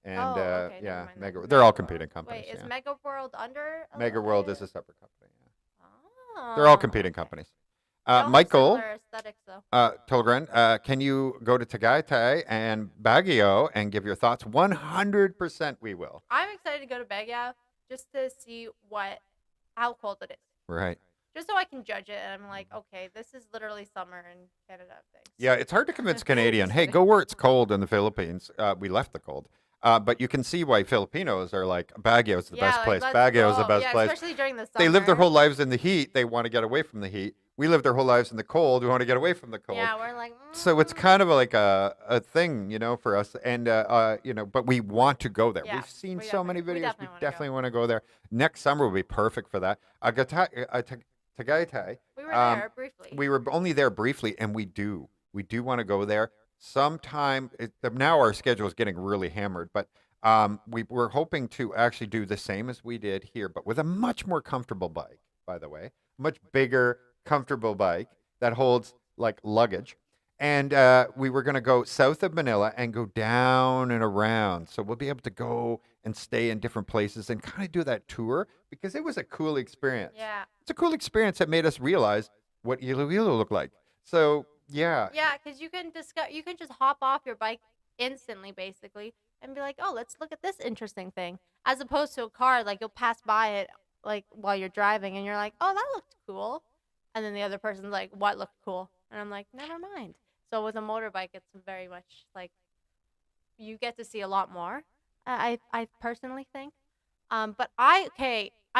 and Oh, okay, never yeah, mind then. Mega. They're all World. competing companies. Wait, is yeah. Mega World under? Mega World is a separate company. Yeah. Oh, They're all competing okay. companies. They all have Michael similar aesthetics, though. Tolgren, can you go to Tagaytay and Baguio and give your thoughts? 100% we will. I'm excited to go to Baguio just to see how cold it is. Right. Just so I can judge it, and I'm like, okay, this is literally summer in Canada. Thanks. Yeah, it's hard to convince Canadian. Hey, go where it's cold in the Philippines. We left the cold. But you can see why Filipinos are like, Baguio is the best place. let's Baguio is the go. best Yeah, place. especially during the summer. They live their whole lives in the heat. They want to get away from the heat. We lived our whole lives in the cold. We want to get away from the cold. Yeah, we're like, So it's kind of like a thing, for us. And, but we want to go there. yeah, We've seen so many we videos. We definitely want to go. definitely want to go there. Next summer will be perfect for that. Tagaytay, We were there briefly. we were only there briefly, and we do want to go there sometime. Now our schedule is getting really hammered, but we were hoping to actually do the same as we did here, but with a much more comfortable bike. By the way, much bigger, comfortable bike that holds like luggage. And we were going to go south of Manila and go down and around. So we'll be able to go and stay in different places and kind of do that tour because it was a cool experience. Yeah. It's a cool experience that made us realize what Iloilo looked like. So, yeah. Yeah, because you can just hop off your bike instantly, basically, and be like, oh, let's look at this interesting thing. As opposed to a car, like you'll pass by it like while you're driving, and you're like, oh, that looked cool, and then the other person's like, what looked cool? And I'm like, never mind. So with a motorbike, it's very much like you get to see a lot more. I personally think. But I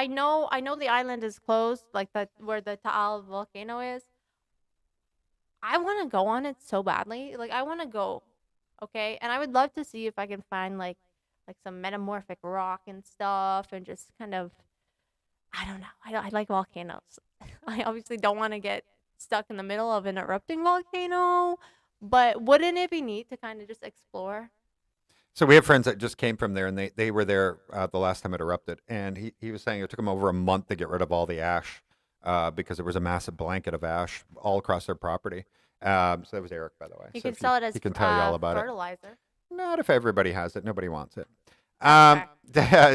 know the island is closed, like that where the Taal volcano is. I want to go on it so badly. Like I want to go, okay? And I would love to see if I can find like some metamorphic rock and stuff and just kind of I don't know. I like volcanoes. I obviously don't want to get stuck in the middle of an erupting volcano, but wouldn't it be neat to kind of just explore? So we have friends that just came from there, and they were there the last time it erupted. And he was saying it took them over a month to get rid of all the ash because there was a massive blanket of ash all across their property. So that was Eric, by the way. You So can if sell it as he can tell you all about it. fertilizer. Not if everybody has it. Nobody wants it. Okay.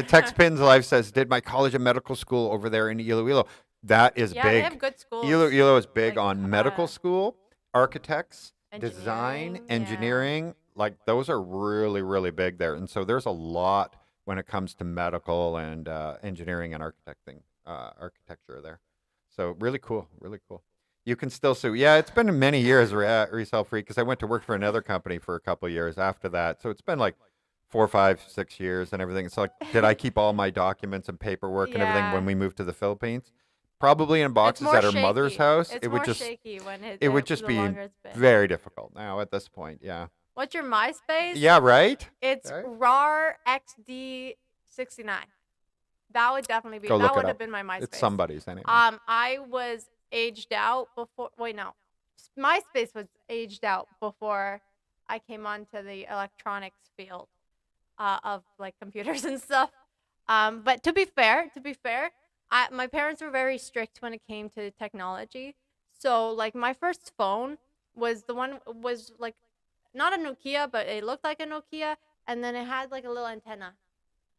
Tex Pins Life says, did my college and medical school over there in Iloilo. That is Yeah, big. they have good schools. Iloilo is big like, on medical school, architects, design, engineering, engineering. Like those are really, really big there. And so there's a lot when it comes to medical and engineering and architecture there. So really cool, really cool. You can still sue. Yeah, it's been many years resale free because I went to work for another company for a couple of years after that. So it's been like 4, 5, 6 years and everything. It's like, did I keep all my documents and paperwork and everything Yeah. when we moved to the Philippines? Probably in It's boxes more at her mother's shaky. house. It's It would more just shaky when it would the just be longer it's been. very difficult now at this point. Yeah. What's your MySpace? Yeah, right? It's Right? RARXD69. That would definitely be. Go look That it would have up. been my MySpace. It's somebody's anyway. I was aged out before. Wait, no. MySpace was aged out before I came onto the electronics field of like computers and stuff. But to be fair, my parents were very strict when it came to technology. So like my first phone was like not a Nokia, but it looked like a Nokia, and then it had like a little antenna.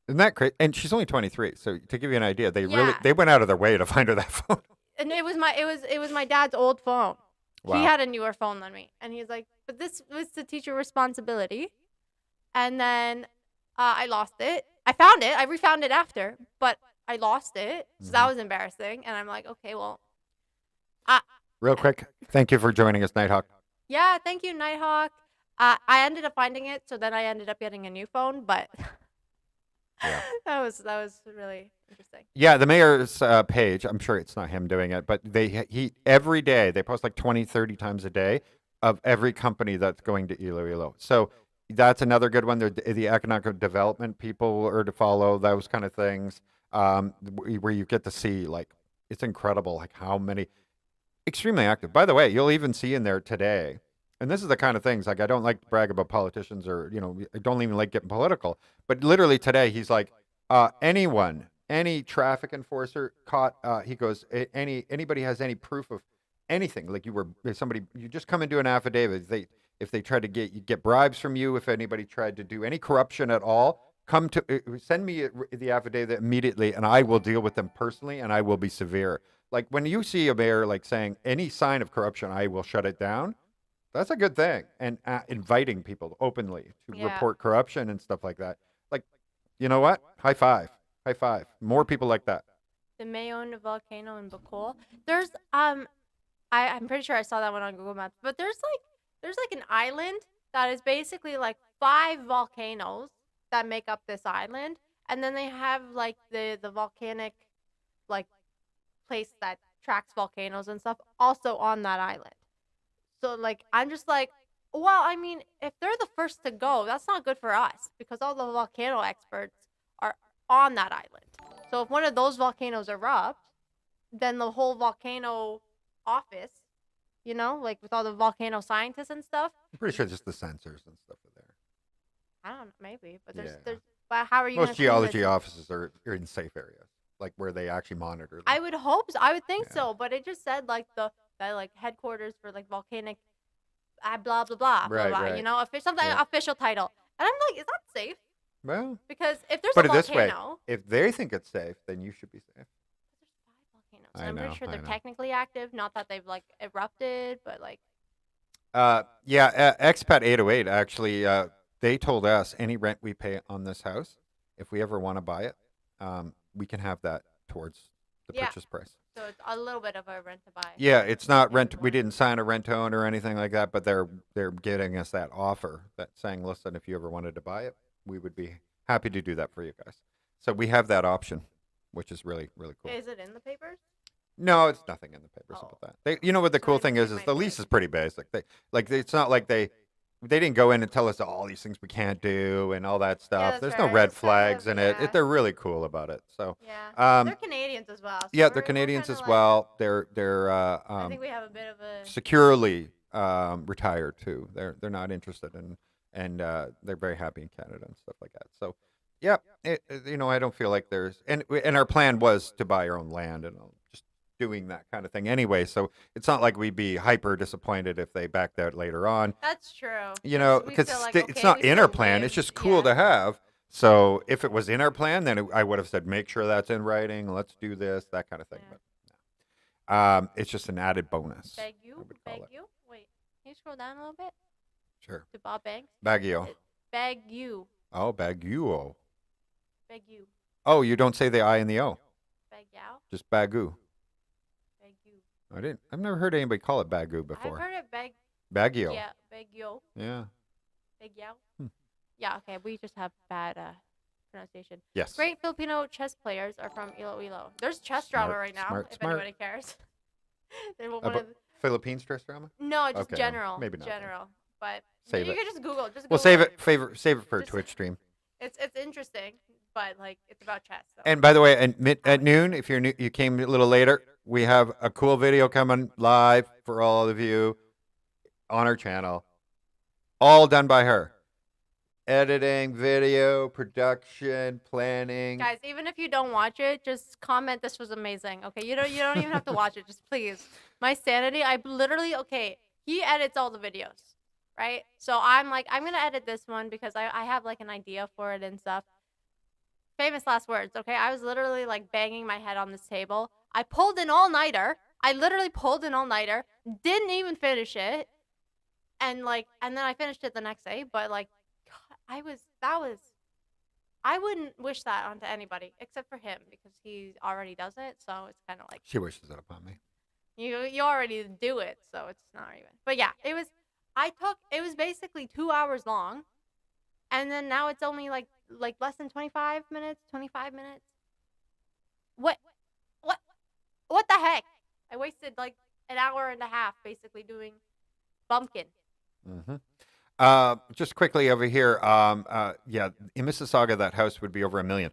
Isn't that great? And she's only 23, so to give you an idea, Yeah. they went out of their way to find her that phone. And it was my dad's old phone. Wow. He had a newer phone than me, and he's like, "But this was to teach you responsibility." And then I lost it. I found it. I refound it after, but I lost it, so that was embarrassing. And I'm like, okay, well, Real quick, thank you for joining us, Nighthawk. yeah, thank you, Nighthawk. I ended up finding it, so then I ended up getting a new phone, but Yeah. that was really interesting. Yeah, the mayor's page, I'm sure it's not him doing it, but he every day, they post like 20, 30 times a day of every company that's going to Iloilo. So that's another good one. The economic development people are to follow, those kind of things, where you get to see, like, it's incredible, like how many, extremely active. By the way, you'll even see in there today, and this is the kind of things, like I don't like to brag about politicians or, I don't even like getting political, but literally today he's like, any traffic enforcer caught, he goes, anybody has any proof of anything, like you just come and do an affidavit. If they try to get bribes from you, if anybody tried to do any corruption at all, send me the affidavit immediately, and I will deal with them personally, and I will be severe. Like when you see a mayor like saying any sign of corruption, I will shut it down. That's a good thing, and inviting people openly to Yeah. report corruption and stuff like that. Like, you know what? High five. More people like that. The Mayon volcano in Bacol. There's I'm pretty sure I saw that one on Google Maps, but there's like an island that is basically like 5 volcanoes that make up this island, and then they have like the volcanic like place that tracks volcanoes and stuff also on that island. So like I'm just like, well, I mean, if they're the first to go, that's not good for us because all the volcano experts are on that island. So if one of those volcanoes erupt, then the whole volcano office, like with all the volcano scientists and stuff. I'm pretty sure just the sensors and stuff are there. I don't know, maybe, but Yeah. but how are you? Most gonna clean this? geology offices are in safe areas, like where they actually monitor them. I would hope so. I would think Yeah. so, but it just said like that like headquarters for like volcanic, blah blah blah Right, blah blah. right. Something Yeah. official title, and I'm like, is that safe? Well, Because if there's put a it this way: volcano, if they think it's safe, then you should be safe. there's 5 volcanoes. I I'm know, pretty sure I they're know. technically active, not that they've like erupted, but like Yeah, Expat 808 actually, they told us any rent we pay on this house, if we ever want to buy it, we can have that towards the Yeah. purchase price. so it's a little bit of a rent to buy. Yeah, it's not rent. We Influence. didn't sign a rent to own or anything like that, but they're getting us that offer that saying, listen, if you ever wanted to buy it, we would be happy to do that for you guys. So we have that option, which is really really cool. Is it in the papers? No, it's nothing in the papers Oh. about that. You know what the So cool I thing think is they might the be lease like- is pretty basic. It's not like they didn't go in and tell us all these things we can't do and all that stuff. that's There's fair. no red It's kind of- flags in it. yeah. They're really cool about it. So Yeah. um, They're Canadians as well. So yeah, we're they're Canadians kinda as like- well. They're I think we have a bit of a. securely retired too. They're not interested in, and they're very happy in Canada and stuff like that. So yeah, I don't feel like there's and our plan was to buy our own land and just doing that kind of thing anyway. So it's not like we'd be hyper disappointed if they backed out later on. That's true. You know, We because feel like, it's okay, not we in our still plan. live- It's just cool yeah. to have. So if it was in our plan, then I would have said, make sure that's in writing. Let's do this, that kind of thing. Yeah. But no. It's just an added bonus. Beg you, I would call beg it. you. Wait, can you scroll down a little bit Sure. to Bob Banks? Baguio. Beg you, Oh, Baguio. beg you, Oh, you don't say the I and the O. beg yow, Just Bagu. beg you. I've never heard anybody call it Bagu I've before. heard it beg. Baguio. Yeah, beg yo, Yeah. beg yow. Hmm. Yeah, okay. We just have bad pronunciation. Yes. Great Filipino chess players are from Iloilo. There's chess drama Smart, right now. smart, if smart. anybody cares. They're one About of the- Philippines stress drama? no, just Okay, general. maybe not then. General, but Save you it. can just Google. Just We'll Google save it. save it for a Just- Twitch stream. It's interesting, but like it's about chess. So. And by the way, at noon, if you're new, you came a little later, we have a cool video coming live for all of you on our channel. All done by her. Editing, video, production, planning. Guys, even if you don't watch it, just comment this was amazing. Okay, you don't even have to watch it. Just please, my sanity. I literally He edits all the videos, right? So I'm like, I'm gonna edit this one because I have like an idea for it and stuff. Famous last words. Okay, I was literally like banging my head on this table. I pulled an all nighter. I literally pulled an all nighter. Didn't even finish it, and then I finished it the next day. But like. God, I wouldn't wish that onto anybody except for him because he already does it. So it's kind of like She wishes it upon me. you already do it, so it's not even. But yeah, it was basically 2 hours long, and then now it's only like less than 25 minutes. 25 minutes. What the heck? I wasted like an hour and a half basically doing bumpkin. Mm-hmm. Just quickly over here. Yeah, in Mississauga, that house would be over $1 million.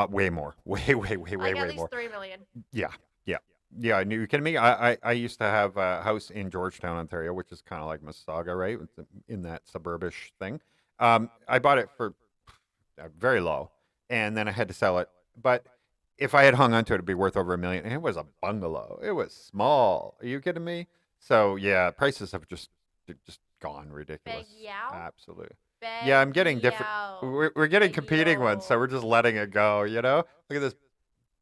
Way more. Way Like at least more. 3 million. Yeah. I knew you kidding me. I used to have a house in Georgetown, Ontario, which is kind of like Mississauga, right? In that suburbish thing. I bought it for very low, and then I had to sell it. But if I had hung onto it, it'd be worth over $1 million. And it was a bungalow. It was small. Are you kidding me? So yeah, prices have just gone ridiculous. Beg yow? Absolutely. Beg Yeah, I'm getting different. yow. We're getting Beg competing ones, so yo. we're just letting it go. You know, look at this.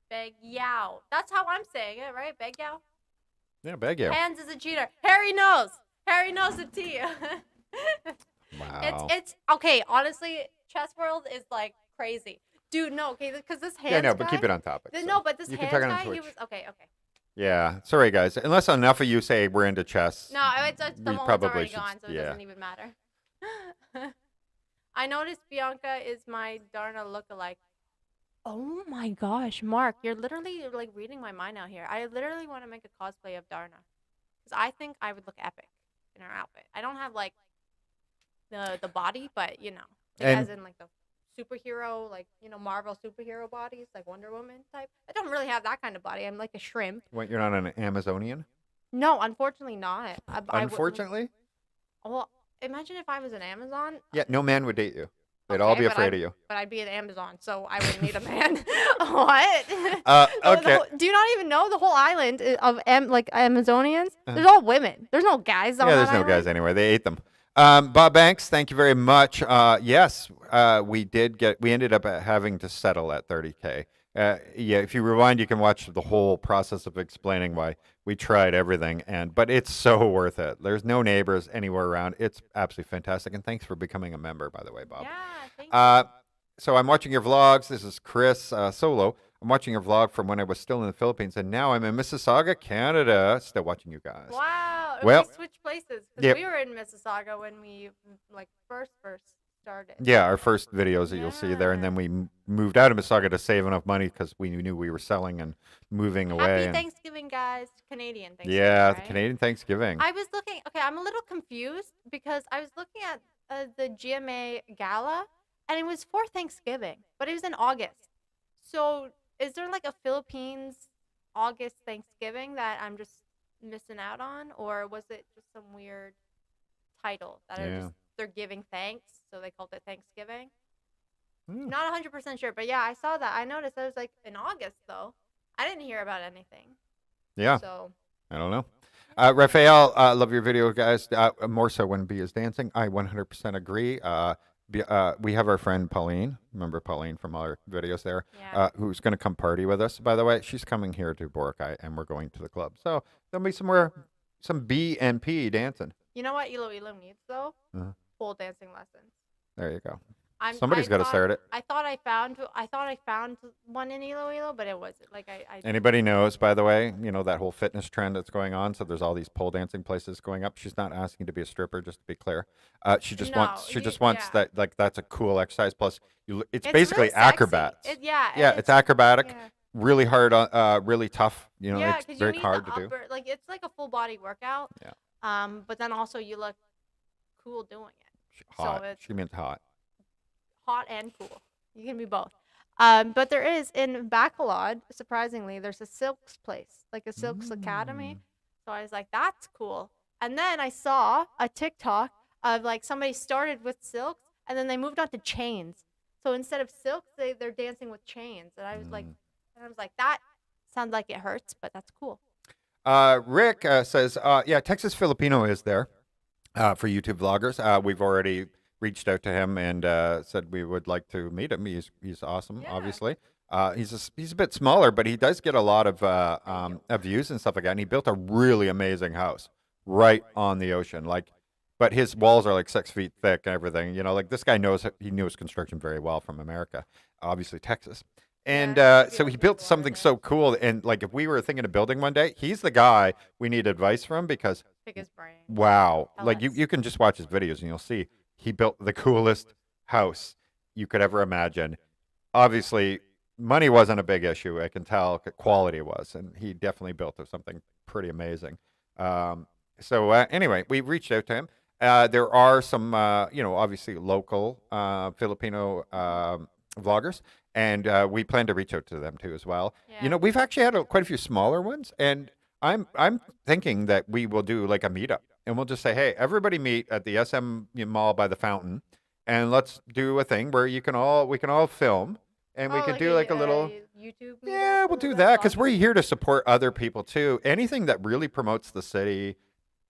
Beg yow. That's how I'm saying it, right? Beg yow. Yeah, bag you. Hands is a cheater. Harry knows. Harry knows the tea. Wow. It's okay. Honestly, chess world is like crazy, dude. No, okay, because this hands. Yeah, no, but guy, keep it on topic. No, so. but this You can hands talk on guy, he Twitch. was okay. Yeah, sorry guys. Unless enough of you say we're into chess. No, it's the we moment's probably already should- gone, so it yeah. doesn't even matter. I noticed Bianca is my Darna lookalike. Oh my gosh, Mark, you're literally like reading my mind out here. I literally want to make a cosplay of Darna because I think I would look epic in her outfit. I don't have like the body, but like And as in like the superhero, like Marvel superhero bodies, like Wonder Woman type. I don't really have that kind of body. I'm like a shrimp. what, you're not an Amazonian? No, unfortunately not. I would like. Unfortunately? Well, imagine if I was an Amazon. Yeah, no man would date you. They'd all Okay, be afraid of you. but I'd be an Amazon, so I wouldn't need a man. What? Okay. Do you not even know the whole island of like Amazonians? Uh, There's all women. There's no guys on yeah, that there's no guys island. anywhere. They ate them. Bob Banks, thank you very much. Yes, we ended up having to settle at 30K. Yeah, if you rewind, you can watch the whole process of explaining why we tried everything, but it's so worth it. There's no neighbors anywhere around. It's absolutely fantastic, and thanks for becoming a member, by the way, Bob. Yeah, thank Uh, you. so I'm watching your vlogs. This is Chris Solo. I'm watching your vlog from when I was still in the Philippines, and now I'm in Mississauga, Canada. Still watching you guys. Wow. Well, We switched places because yep. we were in Mississauga when we like first started. Yeah, our first videos that you'll see there, and Yeah. then we moved out of Mississauga to save enough money because we knew we were selling and moving away. Happy And Thanksgiving, guys. Canadian Thanksgiving, yeah, the right? Canadian Thanksgiving. I was looking. Okay, I'm a little confused because I was looking at the GMA gala, and it was for Thanksgiving, but it was in August. So, is there like a Philippines August Thanksgiving that I'm just missing out on, or was it just some weird title that Yeah. they're giving thanks, so they called it Thanksgiving? Hmm. Not 100% sure, but yeah, I saw that. I noticed I was like in August though. I didn't hear about anything. Yeah, So, I don't know. Raphael, love your video, guys. More so when B is dancing. I 100% agree. We have our friend Pauline. Remember Pauline from our videos there? yeah. Who's going to come party with us? By the way, she's coming here to Boracay, and we're going to the club. So there'll be some B and P dancing. You know what Iloilo needs though? Uh-huh. Pole dancing lessons. There you go. I'm. Somebody's got to start it. I thought I found. I thought I found one in Iloilo, but it wasn't. Like I. Anybody knows, by the way, that whole fitness trend that's going on. So there's all these pole dancing places going up. She's not asking to be a stripper, just to be clear. She just No, wants. She just wants yeah. that. Like that's a cool exercise. Plus, it's It's basically really sexy. acrobats. Yeah. Yeah, it's acrobatic. Yeah. Really hard. Really tough. Yeah, it's because you very need hard the to do. upper. Like it's like a full body workout. Yeah. But then also you look cool doing it. Hot. So it's She means hot. hot and cool. You can be both. But there is in Bacolod, surprisingly, there's a Silks place, like a Silks Academy. So I was like, that's cool. And then I saw a TikTok of like somebody started with silks and then they moved on to chains. So instead of silks, they're dancing with chains. And I was like, that sounds like it hurts, but that's cool. Rick says, yeah, Texas Filipino is there for YouTube vloggers. We've already reached out to him and said we would like to meet him. He's awesome, Yeah. obviously. He's a bit smaller, but he does get a lot of views and stuff like that. And he built a really amazing house right on the ocean. But his walls are like 6 feet thick and everything. Like this guy he knows construction very well from America, obviously Texas. And Yeah, so like he he's built born something there. so cool. And like if we were thinking of building one day, he's the guy we need advice from because Pick his brain. wow, Tell like us. you can just watch his videos and you'll see he built the coolest house you could ever imagine. Obviously, money wasn't a big issue. I can tell quality was, and he definitely built something pretty amazing. Anyway, we reached out to him. There are some, obviously local Filipino vloggers, and we plan to reach out to them too as well. Yeah. We've actually had quite a few smaller ones, and I'm thinking that we will do like a meetup, and we'll just say, hey, everybody meet at the SM Mall by the fountain, and let's do a thing where we can all film, and we Oh, could do like a little. YouTube. Yeah, meetup we'll or do like that because vlog? we're here to support other people too. Anything that really promotes the city,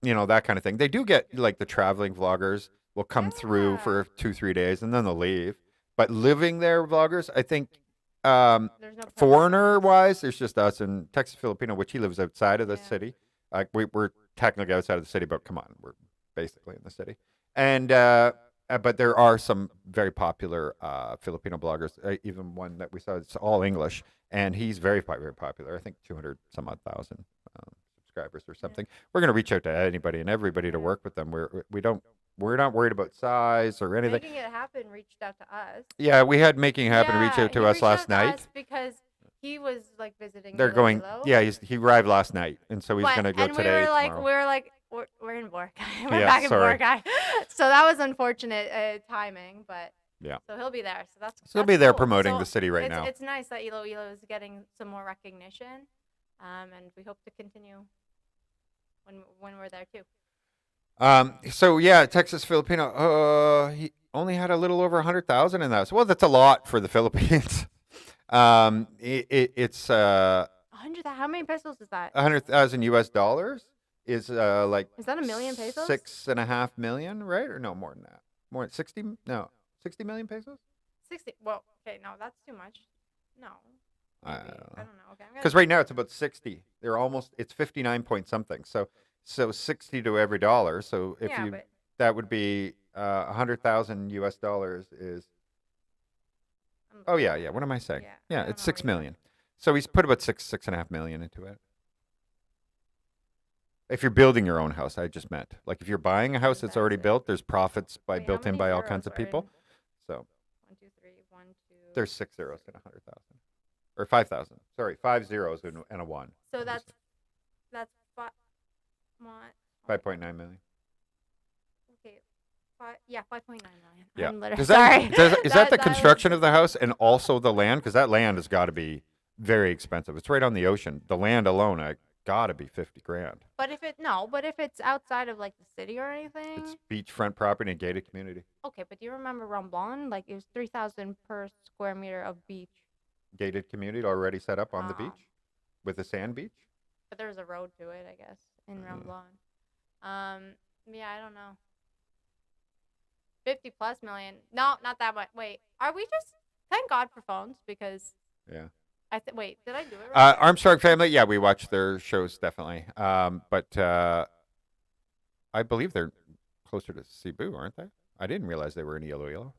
that kind of thing. They do get like the traveling vloggers will come through Yeah. for 2-3 days and then they'll leave. But living there vloggers, I think There's no foreigner wise, there's just us and Texas Filipino, which he lives outside of the Yeah. city. Like we're technically outside of the city, but come on, we're basically in the city. And but there are some very popular Filipino bloggers. Even one that we saw, it's all English, and he's very popular. I think 200 some odd thousand subscribers or something. We're gonna reach out to anybody and everybody to Yeah. work with them. We don't we're not worried about size or anything. Making It Happen reached out to us. Yeah, we had Making It Happen reach Yeah, out to he us reached last out to night. us because he was like visiting They're going. Iloilo. Yeah, he arrived last night, and so he's But- gonna go and today. we were like, tomorrow. we're in Boracay. We're Yeah, back in sorry. Boracay. So that was unfortunate timing, but Yeah. so he'll be there. So that's So he'll that's be there cool. promoting So the city right it's, now. It's nice that Iloilo is getting some more recognition, and we hope to continue when we're there too. So yeah, Texas Filipino. He only had a little over 100,000 in that. So, well, that's a lot for the Philippines. It's 100. How many pesos is that? 100,000 US dollars is like Is that a million pesos? 6.5 million, right? Or no, more than that. More than 60? No, 60 million pesos. 60. Well, okay, no, that's too much. No. I maybe. don't know. I don't know. Okay, Because right now it's about 60. They're almost. It's 59 point something. So 60 to every dollar. So if yeah, you but that would be 100,000 US dollars is. Oh yeah. What am I saying? Yeah, I Yeah, don't it's know 6 what you said. million. So he's put about 6.5 million into it. If you're building your own house, I just meant like if you're buying a house that's already That's it. built, there's profits Wait, how built in many by all zeros kinds of are people. in- So 1, 2, 3, 1, 2. there's 6 zeros in 100,000 or 5,000. Sorry, 5 zeros and a 1. So that's what? 5.9 million. Okay, 5.9 million. Yeah. I'm literally Does that, sorry. is that the was- construction of the house and also the land? Because that land has got to be very expensive. It's right on the ocean. The land alone, got to be 50 grand. But if it's outside of like the city or anything. It's beachfront property and gated community. Okay, but do you remember Ramblon? Like it was 3,000 per square meter of beach, Gated community already set up on the Wow. beach with a sand beach. but there's a road to it, I guess, in Ramblon. Yeah, I don't know. 50 plus million. No, not that much. Wait, are we just? Thank God for phones because Yeah. wait, did I do it right? Armstrong family. Yeah, we watch their shows definitely. But I believe they're closer to Cebu, aren't they? I didn't realize they were in Iloilo.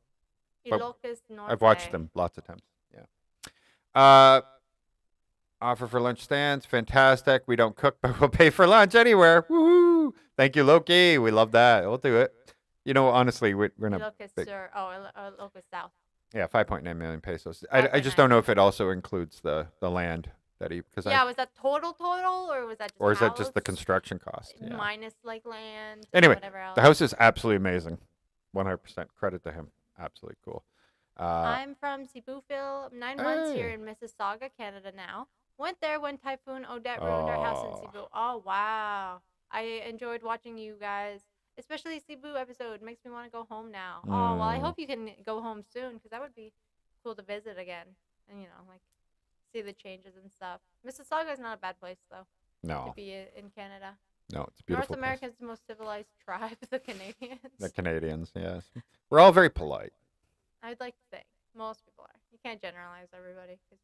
but Ilocos Norte. I've watched them lots of times. Yeah. Offer for lunch stands, fantastic. We don't cook, but we'll pay for lunch anywhere. Woohoo! Thank you, Loki. We love that. We'll do it. You know, honestly, we're not. Ilocos big- Sur. Ilocos South. Yeah, 5.9 million pesos. I just don't know if it also includes the land that he because Yeah, was that total, or was that just or is that just the house construction cost? Yeah. minus like land? and Anyway, whatever else? The house is absolutely amazing. 100% credit to him. Absolutely cool. I'm from Cebu, 9 months here Hey. in Mississauga, Canada now. Went there when Typhoon Odette ruined our house in Cebu. Oh, wow. I enjoyed watching you guys, especially Cebu episode. Makes me want to go home now. Oh, well, I hope you can go home soon because that would be cool to visit again and, like, see the changes and stuff. Mississauga is not a bad place, though, to No, be in Canada. no, it's a beautiful. North place. America's most civilized tribe, the Canadians. The Canadians, yes. We're all very polite. I'd like to think most people are. You can't generalize everybody because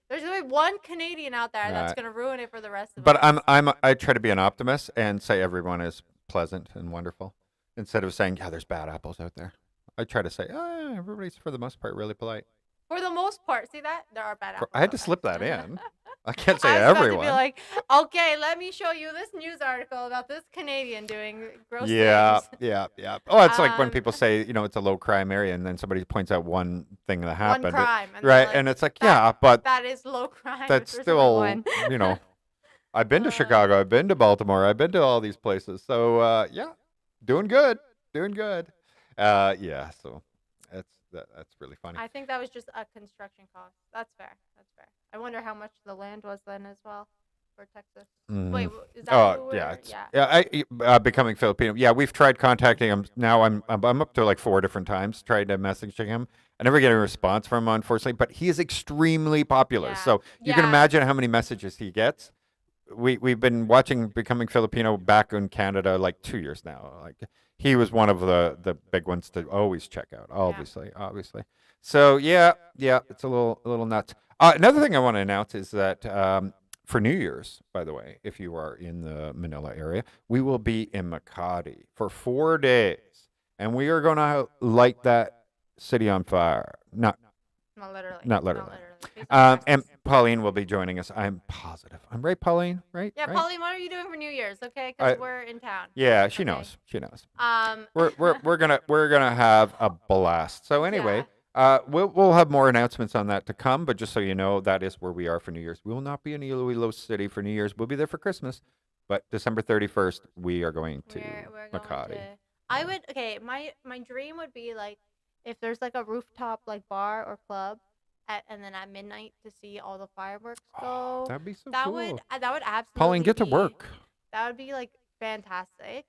there's gonna be one Canadian out there that's Right. gonna ruin it for the rest of But us. I try to be an optimist and say everyone is pleasant and wonderful instead of saying, yeah, there's bad apples out there. I try to say, everybody's for the most part really polite. For the most part, see that there are bad apples. I had to out slip there. that in. I can't say I was everyone. about to be like, okay, let me show you this news article about this Canadian doing gross Yeah, things. yeah. Oh, it's like when Um, people say, it's a low crime area, and then somebody points out one thing that happened. One crime, and right? they're like, And it's like, that- yeah, but that is low crime. that's if there's only still, one. I've been to Uh, Chicago, I've been to Baltimore, I've been to all these places. So, yeah, doing good. Yeah, so that's really funny. I think that was just a construction cost. That's fair. I wonder how much the land was then as well for Texas. Mhm. Wait, is that who yeah, we're- yeah. Becoming Filipino. Yeah, we've tried contacting him. Now I'm up to like 4 different times trying to messaging him. I never get a response from him, unfortunately. But he is extremely popular. Yeah. So you can Yeah. imagine how many messages he gets. We've been watching Becoming Filipino back in Canada like 2 years now. Like he was one of the big ones to always check out. Obviously. So yeah, it's a little nuts. Another thing I want to announce is that for New Year's, by the way, if you are in the Manila area, we will be in Makati for 4 days, and we are going to light that city on fire. Not Not literally. Not literally. Based on And prices. Pauline will be joining us. I'm positive. I'm right, Pauline. Right? Yeah, Right. Pauline, what are you doing for New Year's? Okay, I, because we're in town. yeah, she Okay. knows. She knows. Um. We're gonna have a blast. So anyway, Yeah. we'll have more announcements on that to come. But just so you know, that is where we are for New Year's. We will not be in Iloilo City for New Year's. We'll be there for Christmas. But December 31st, we are going to We're going Makati. to. Yeah. I would. Okay. My dream would be like if there's like a rooftop like bar or club, and then at midnight to see all the fireworks go. That'd be so That cool. would absolutely. Pauline, get to be- work. That would be like fantastic.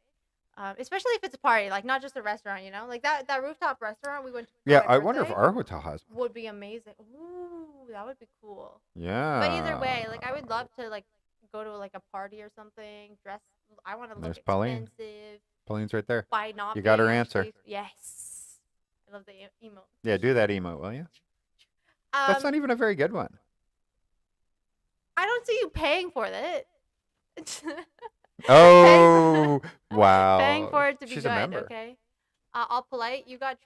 Especially if it's a party, like not just a restaurant, you know, like that rooftop restaurant we went to. For Yeah, my I wonder if birthday our hotel has. would be amazing. Ooh, that would be cool. Yeah. But either way, like I would love to like go to like a party or something. Dress. I want to look There's Pauline. expensive. Pauline's right there. By not. You got her being answer. actually- Yes. I love the emote. Yeah, do that emote, will you? That's not even a very good one. I don't see you paying for it. Oh, wow. Paying for it to be She's good. a member. Okay. All polite. You got.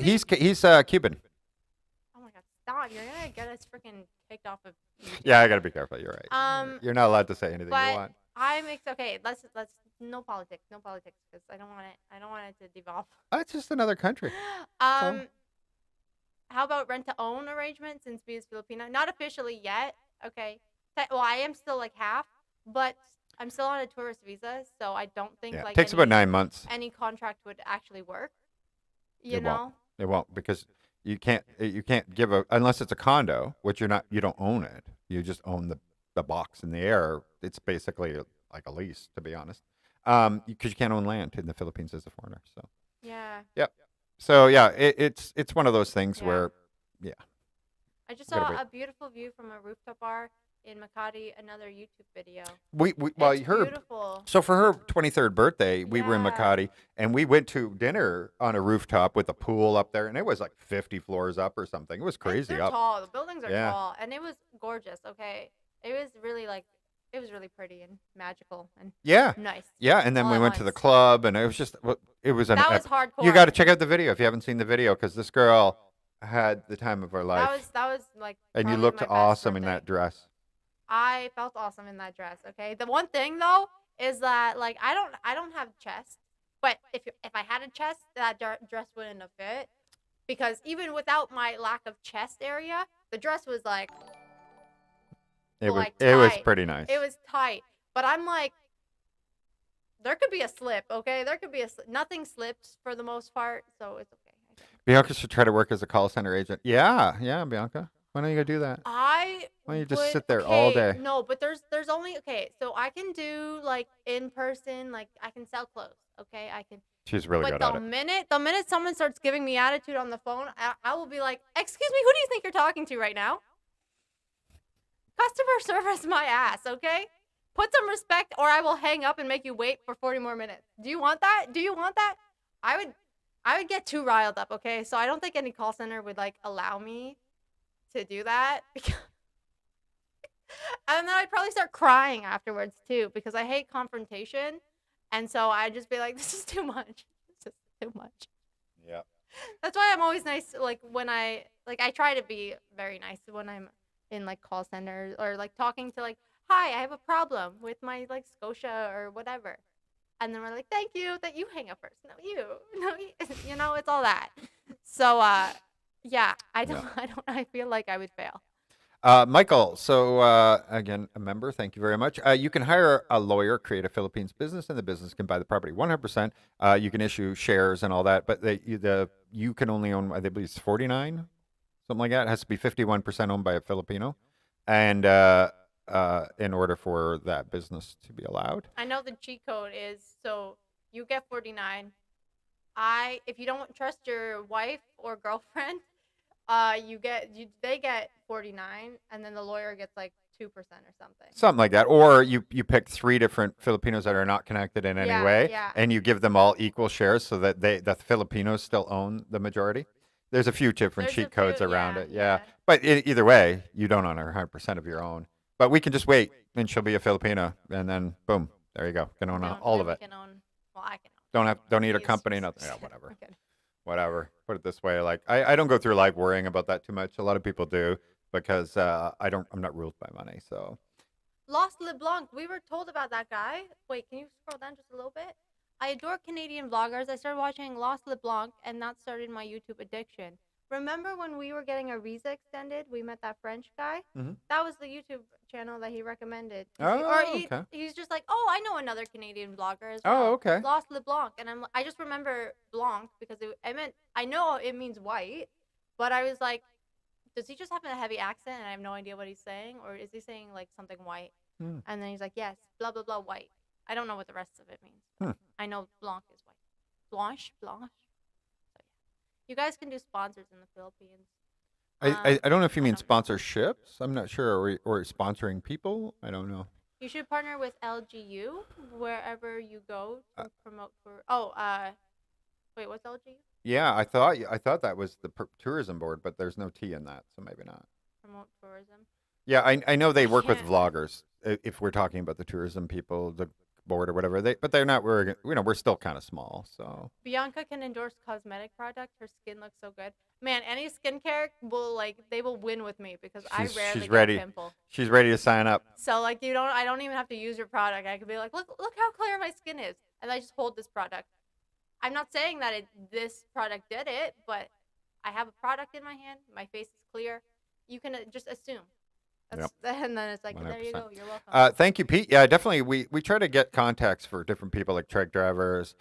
He's Cuban. Oh my God! Stop! You're gonna get us freaking kicked off of. YouTube. Yeah, I gotta be careful. You're right. Um, You're not allowed to say anything you but want. okay. Let's no politics, because I don't want it. I don't want it to devolve. It's just another country. all. How about rent to own arrangement since B is Filipino? Not officially yet. Okay. Well, I am still like half, but I'm still on a tourist visa, so I don't think Yeah, like it takes about 9 months. any contract would actually work. You It know. won't. It won't because you can't give unless it's a condo, which you don't own it. You just own the box in the air. It's basically like a lease, to be honest. Because you can't own land in the Philippines as a foreigner. So Yeah. yep. So yeah, it's one of those things Yeah. where yeah. I just Gotta saw wait. a beautiful view from a rooftop bar in Makati. Another YouTube video. Well, It's her beautiful. so for her 23rd birthday, we were in Yeah. Makati and we went to dinner on a rooftop with a pool up there, and it was like 50 floors up or something. It was crazy They're up. tall. The buildings are Yeah. tall, and it was gorgeous. Okay, it was really it was really pretty and magical and Yeah. nice. Yeah, and then All we at went to the once. club, and it was just it was an That was hardcore. you got to check out the video if you haven't seen the video because this girl had the time of her life, That was like. and you probably looked my best awesome in birthday. that dress. I felt awesome in that dress. Okay, the one thing though is that like I don't have chest, but if I had a chest, that dress wouldn't have fit because even without my lack of chest area, the dress was like It was like, it was tight. pretty nice. it was tight. But I'm like, there could be a slip. Okay, there could be nothing slips for the most part, so it's okay. Bianca should try to work as a call center agent. Yeah, Bianca. When are you gonna do that? Why don't you just would- sit there all okay, day? No, but there's only so I can do like in person, like I can sell clothes. Okay, I can. She's really But good at it. the minute someone starts giving me attitude on the phone, I will be like, "Excuse me, who do you think you're talking to right now?" Customer service my ass, okay? Put some respect, or I will hang up and make you wait for 40 more minutes. Do you want that? Do you want that? I would get too riled up, okay? So I don't think any call center would like allow me to do that. And then I'd probably start crying afterwards too because I hate confrontation. And so I'd just be like, this is too much. This is too much. Yeah. That's why I'm always nice. Like when I try to be very nice when I'm in like call centers or like talking to like, hi, I have a problem with my like Scotia or whatever. And then we're like, thank you, that you hang up first. No, you, you know, it's all that. So, yeah, I feel like I would fail. Michael, so again, a member, thank you very much. You can hire a lawyer, create a Philippines business, and the business can buy the property 100%. You can issue shares and all that, but you can only own, I believe it's 49, something like that. It has to be 51% owned by a Filipino, and in order for that business to be allowed. I know the cheat code is so you get 49. If you don't trust your wife or girlfriend, they get 49, and then the lawyer gets like 2% or something. Something like that. Or you pick 3 different Filipinos that are not connected in any way, yeah. and you give them all equal shares so that the Filipinos still own the majority. There's a few different cheat codes around it. Yeah. But either way, you don't own 100% of your own. But we can just wait, and she'll be a Filipino, and then boom, there you go. Can own all of it. I can own. Don't need a Please, company, just- nothing. Yeah, whatever. Okay. Whatever. put it this way. Like I don't go through life worrying about that too much. A lot of people do because I'm not ruled by money. So Lost LeBlanc. We were told about that guy. Wait, can you scroll down just a little bit? I adore Canadian vloggers. I started watching Lost LeBlanc, and that started my YouTube addiction. Remember when we were getting our visa extended? We met that French guy. Mhm. That was the YouTube channel that he recommended. Oh, okay. He's just like, oh, I know another Canadian vlogger as Oh, well. okay. Lost LeBlanc, and I just remember Blanc because I know it means white, but I was like, does he just have a heavy accent and I have no idea what he's saying, or is he saying like something white? Hmm. And then he's like, yes, blah blah blah, white. I don't know what the rest of it means. Hmm. I know Blanc is white. Blanche. So yeah, you guys can do sponsors in the Philippines. I don't know if you I mean don't know. sponsorships. I'm not sure, or sponsoring people. I don't know. You should partner with LGU wherever you go to promote for. Wait, what's LGU? Yeah, I thought that was the tourism board, but there's no T in that, so maybe not. Promote tourism. Yeah, I know they I work with can't- vloggers. If we're talking about the tourism people, the board or whatever, but they're not. We're still kind of small. So Bianca can endorse cosmetic product. Her skin looks so good. Man, any skincare they will win with me because I rarely she's get ready. a pimple. She's ready to sign up. So like I don't even have to use your product. I could be like, look how clear my skin is, and I just hold this product. I'm not saying that this product did it, but I have a product in my hand. My face is clear. You can just assume. And then it's like, there you 100%. go. You're welcome. Thank you, Pete. Yeah, definitely. We try to get contacts for different people like truck drivers,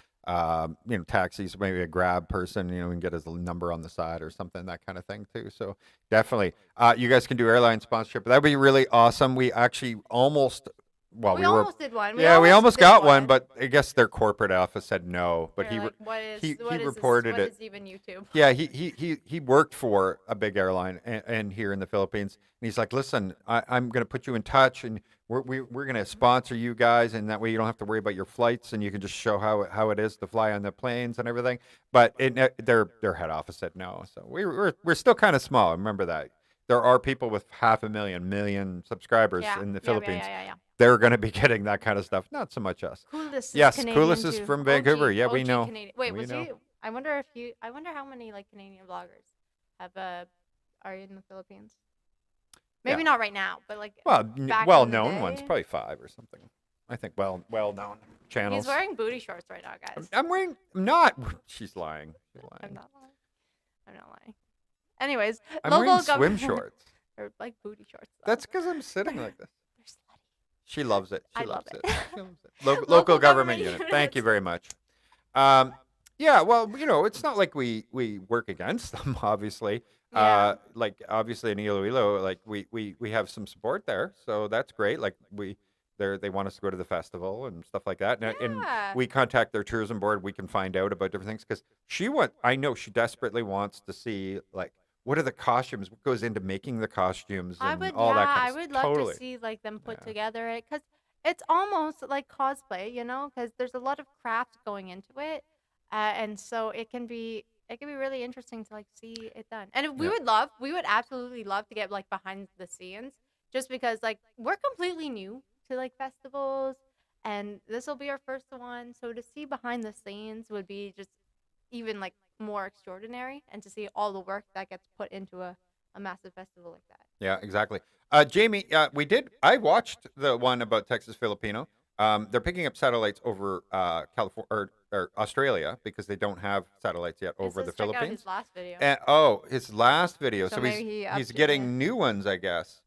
taxis, maybe a Grab person, and get his number on the side or something, that kind of thing too. So definitely, you guys can do airline sponsorship. That would be really awesome. We actually almost, we almost did one. We almost got one, but I guess their corporate office said no. But They're like, what is he this? reported What it. is even YouTube? Yeah, he worked for a big airline and here in the Philippines, and he's like, listen, I'm going to put you in touch, and we're going to sponsor you guys, and that way you don't have to worry about your flights, and you can just show how it is to fly on the planes and everything. But their head office said no, so we're still kind of small. Remember that. There are people with 500,000 subscribers in the Philippines. Yeah. They're going to be getting that kind of stuff. Not so much us. Coolest Yes, Canadian Coolest is too. from Vancouver. Yeah, we OG know. Canadian. Wait, We was know. he? I wonder how many like Canadian vloggers are in the Philippines. Maybe not right now, but like back in the well-known ones, day. probably 5 or something. I think well-known channels. He's wearing booty shorts right now, guys. I'm wearing. I'm not. She's lying. She's lying. I'm not lying. I'm not lying. Anyways, I'm local wearing swim government shorts. or like booty shorts. though. That's because I'm sitting like this. They're slutty. She loves it. I She love loves it. She loves it. Local government unit. Thank you units. very much. Yeah, well, it's not like we work against them, obviously. Yeah. Like obviously in Iloilo, like we have some support there, so that's great. Like they want us to go to the festival and stuff like that, and Yeah. we contact their tourism board. We can find out about different things because I know she desperately wants to see like what are the costumes, what goes into making the costumes, and all that kind I of would stuff. love Totally. to see like them put Yeah. together it because it's almost like cosplay, because there's a lot of craft going into it, and so it can be really interesting to like see it done. And we Yeah. would absolutely love to get like behind the scenes, just because like we're completely new to like festivals, and this will be our first one. So to see behind the scenes would be just even like more extraordinary, and to see all the work that gets put into a massive festival like that. Yeah, exactly. Jamie, I watched the one about Texas Filipino. They're picking up satellites over California or Australia because they don't have satellites yet It over says the check out Philippines. his last video. His last video. So So maybe he he's updated getting it. new ones, I guess,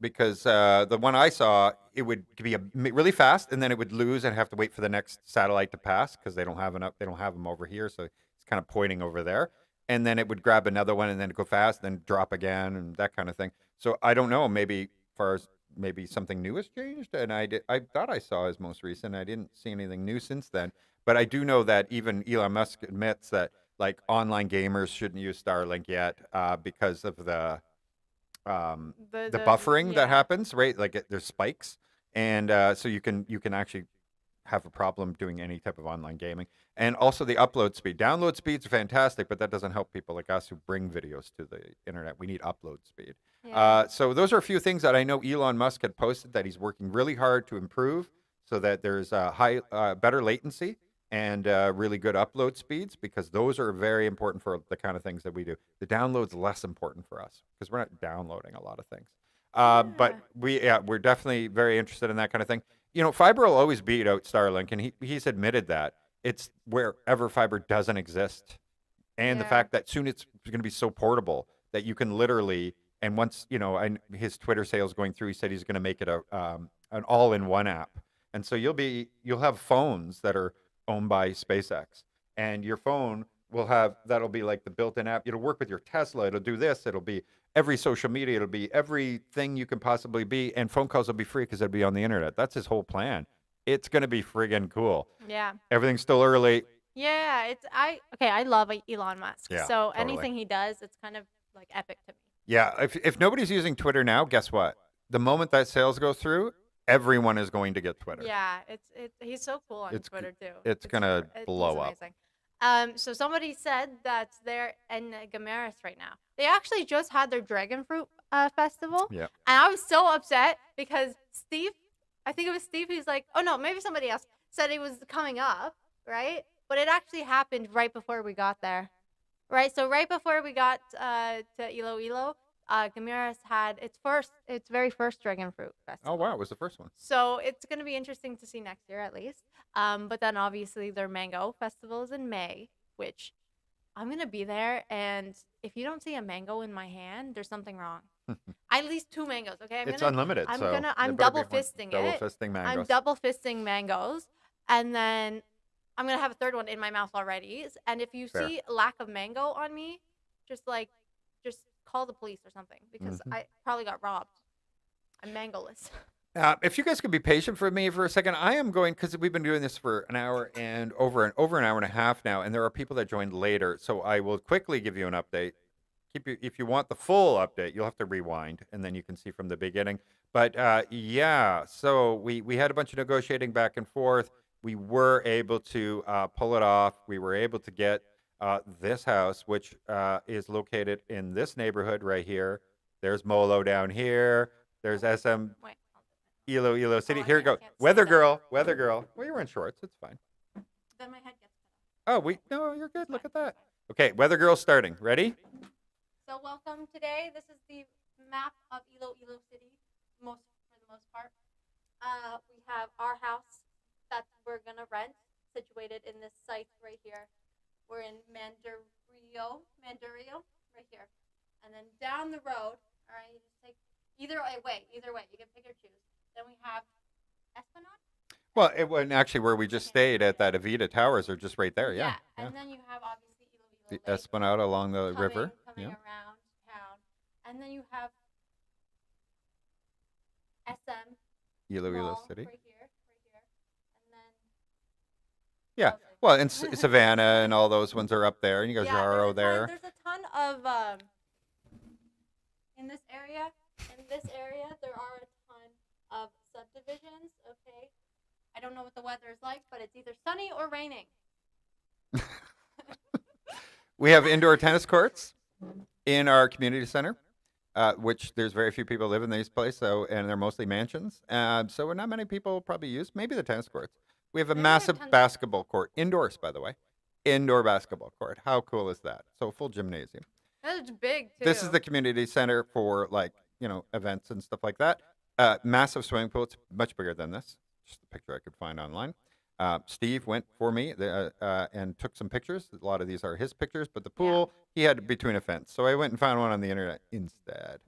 because the one I saw, it would be really fast, and then it would lose and have to wait for the next satellite to pass because they don't have enough. They don't have them over here, so it's kind of pointing over there. And then it would grab another one and then go fast, then drop again, and that kind of thing. So I don't know. Maybe far as maybe something new has changed, and I thought I saw his most recent. I didn't see anything new since then. But I do know that even Elon Musk admits that like online gamers shouldn't use Starlink yet because of the buffering that happens, right? Like there's spikes, and so you can actually have a problem doing any type of online gaming. And also the upload speed. Download speeds are fantastic, but that doesn't help people like us who bring videos to the internet. We need upload speed. Yeah. So those are a few things that I know Elon Musk had posted that he's working really hard to improve so that there's better latency and really good upload speeds, because those are very important for the kind of things that we do. The download's less important for us because we're not downloading a lot of things. But we're definitely very interested in that kind of thing. Fiber will always beat out Starlink, and he's admitted that. It's wherever fiber doesn't exist, and the Yeah. fact that soon it's going to be so portable that you can literally, and once and his Twitter sales going through, he said he's going to make it an all-in-one app, and so you'll have phones that are owned by SpaceX, and your phone that'll be like the built-in app. It'll work with your Tesla. It'll do this. It'll be every social media. It'll be everything you can possibly be, and phone calls will be free because it'll be on the internet. That's his whole plan. It's going to be friggin' cool. Yeah. Everything's still early. Yeah, I love Elon Musk. Yeah, So totally. anything he does, it's kind of like epic to me. Yeah, if nobody's using Twitter now, guess what? The moment that sales go through, everyone is going to get Twitter. Yeah, he's so cool on Twitter too. It's gonna blow up. Amazing. So somebody said that they're in Gamaris right now. They actually just had their dragon fruit festival. Yeah. And I was so upset because Steve, I think it was Steve, who's like, oh no, maybe somebody else said it was coming up, right? But it actually happened right before we got there, right? So right before we got to Iloilo, Gamiras had its very first dragon fruit festival. Oh wow, it was the first one. So it's going to be interesting to see next year at least. But then obviously their mango festival is in May, which I'm going to be there. And if you don't see a mango in my hand, there's something wrong. At least 2 mangoes, okay? It's unlimited. I'm double fisting it. Double fisting mangoes. I'm double fisting mangoes. And then I'm going to have a third one in my mouth already. And if you see lack of mango on me, just call the police or something, because I probably got robbed. I'm mangoless. If you guys could be patient for me for a second, I am going, because we've been doing this for an hour and over an hour and a half now, and there are people that joined later. So I will quickly give you an update. If you want the full update, you'll have to rewind, and then you can see from the beginning. But yeah, so we had a bunch of negotiating back and forth. We were able to pull it off. We were able to get this house, which is located in this neighborhood right here. There's Molo down here. There's SM Wait. Iloilo City. I Here we go. can't see Weather that. girl. Well, you're in shorts. It's fine. Then my head gets cut off. Oh, no, you're good. Look at that. Okay, weather girl starting. Ready? So welcome today. This is the map of Iloilo City, for the most part. We have our house that we're gonna rent, situated in this site right here. We're in Mandario, right here. And then down the road, all right, you just take either way, you can pick or choose. Then we have Esplanade. Well, it wasn't actually where we just stayed at that Avita Towers are just right there. Yeah. And then you have obviously Iloilo The Lake Esplanade along the river. coming around town. And then you have SM Iloilo Mall City. right here. And then Yeah. Well, and Savannah and all those ones are up there, and you got Jaro there. There's a ton of in this area. In this area, there are a ton of subdivisions. Okay, I don't know what the weather is like, but it's either sunny or raining. We have indoor tennis courts in our community center, which there's very few people live in these places, and they're mostly mansions. So not many people probably use. Maybe the tennis courts. We have a Maybe massive tons of- basketball court, indoors, by the way. Indoor basketball court. How cool is that? So full gymnasium. That's big too. This is the community center for events and stuff like that. Massive swimming pool. It's much bigger than this. Just a picture I could find online. Steve went for me and took some pictures. A lot of these are his pictures, but the pool he had between a fence. So I went and found one on the internet instead.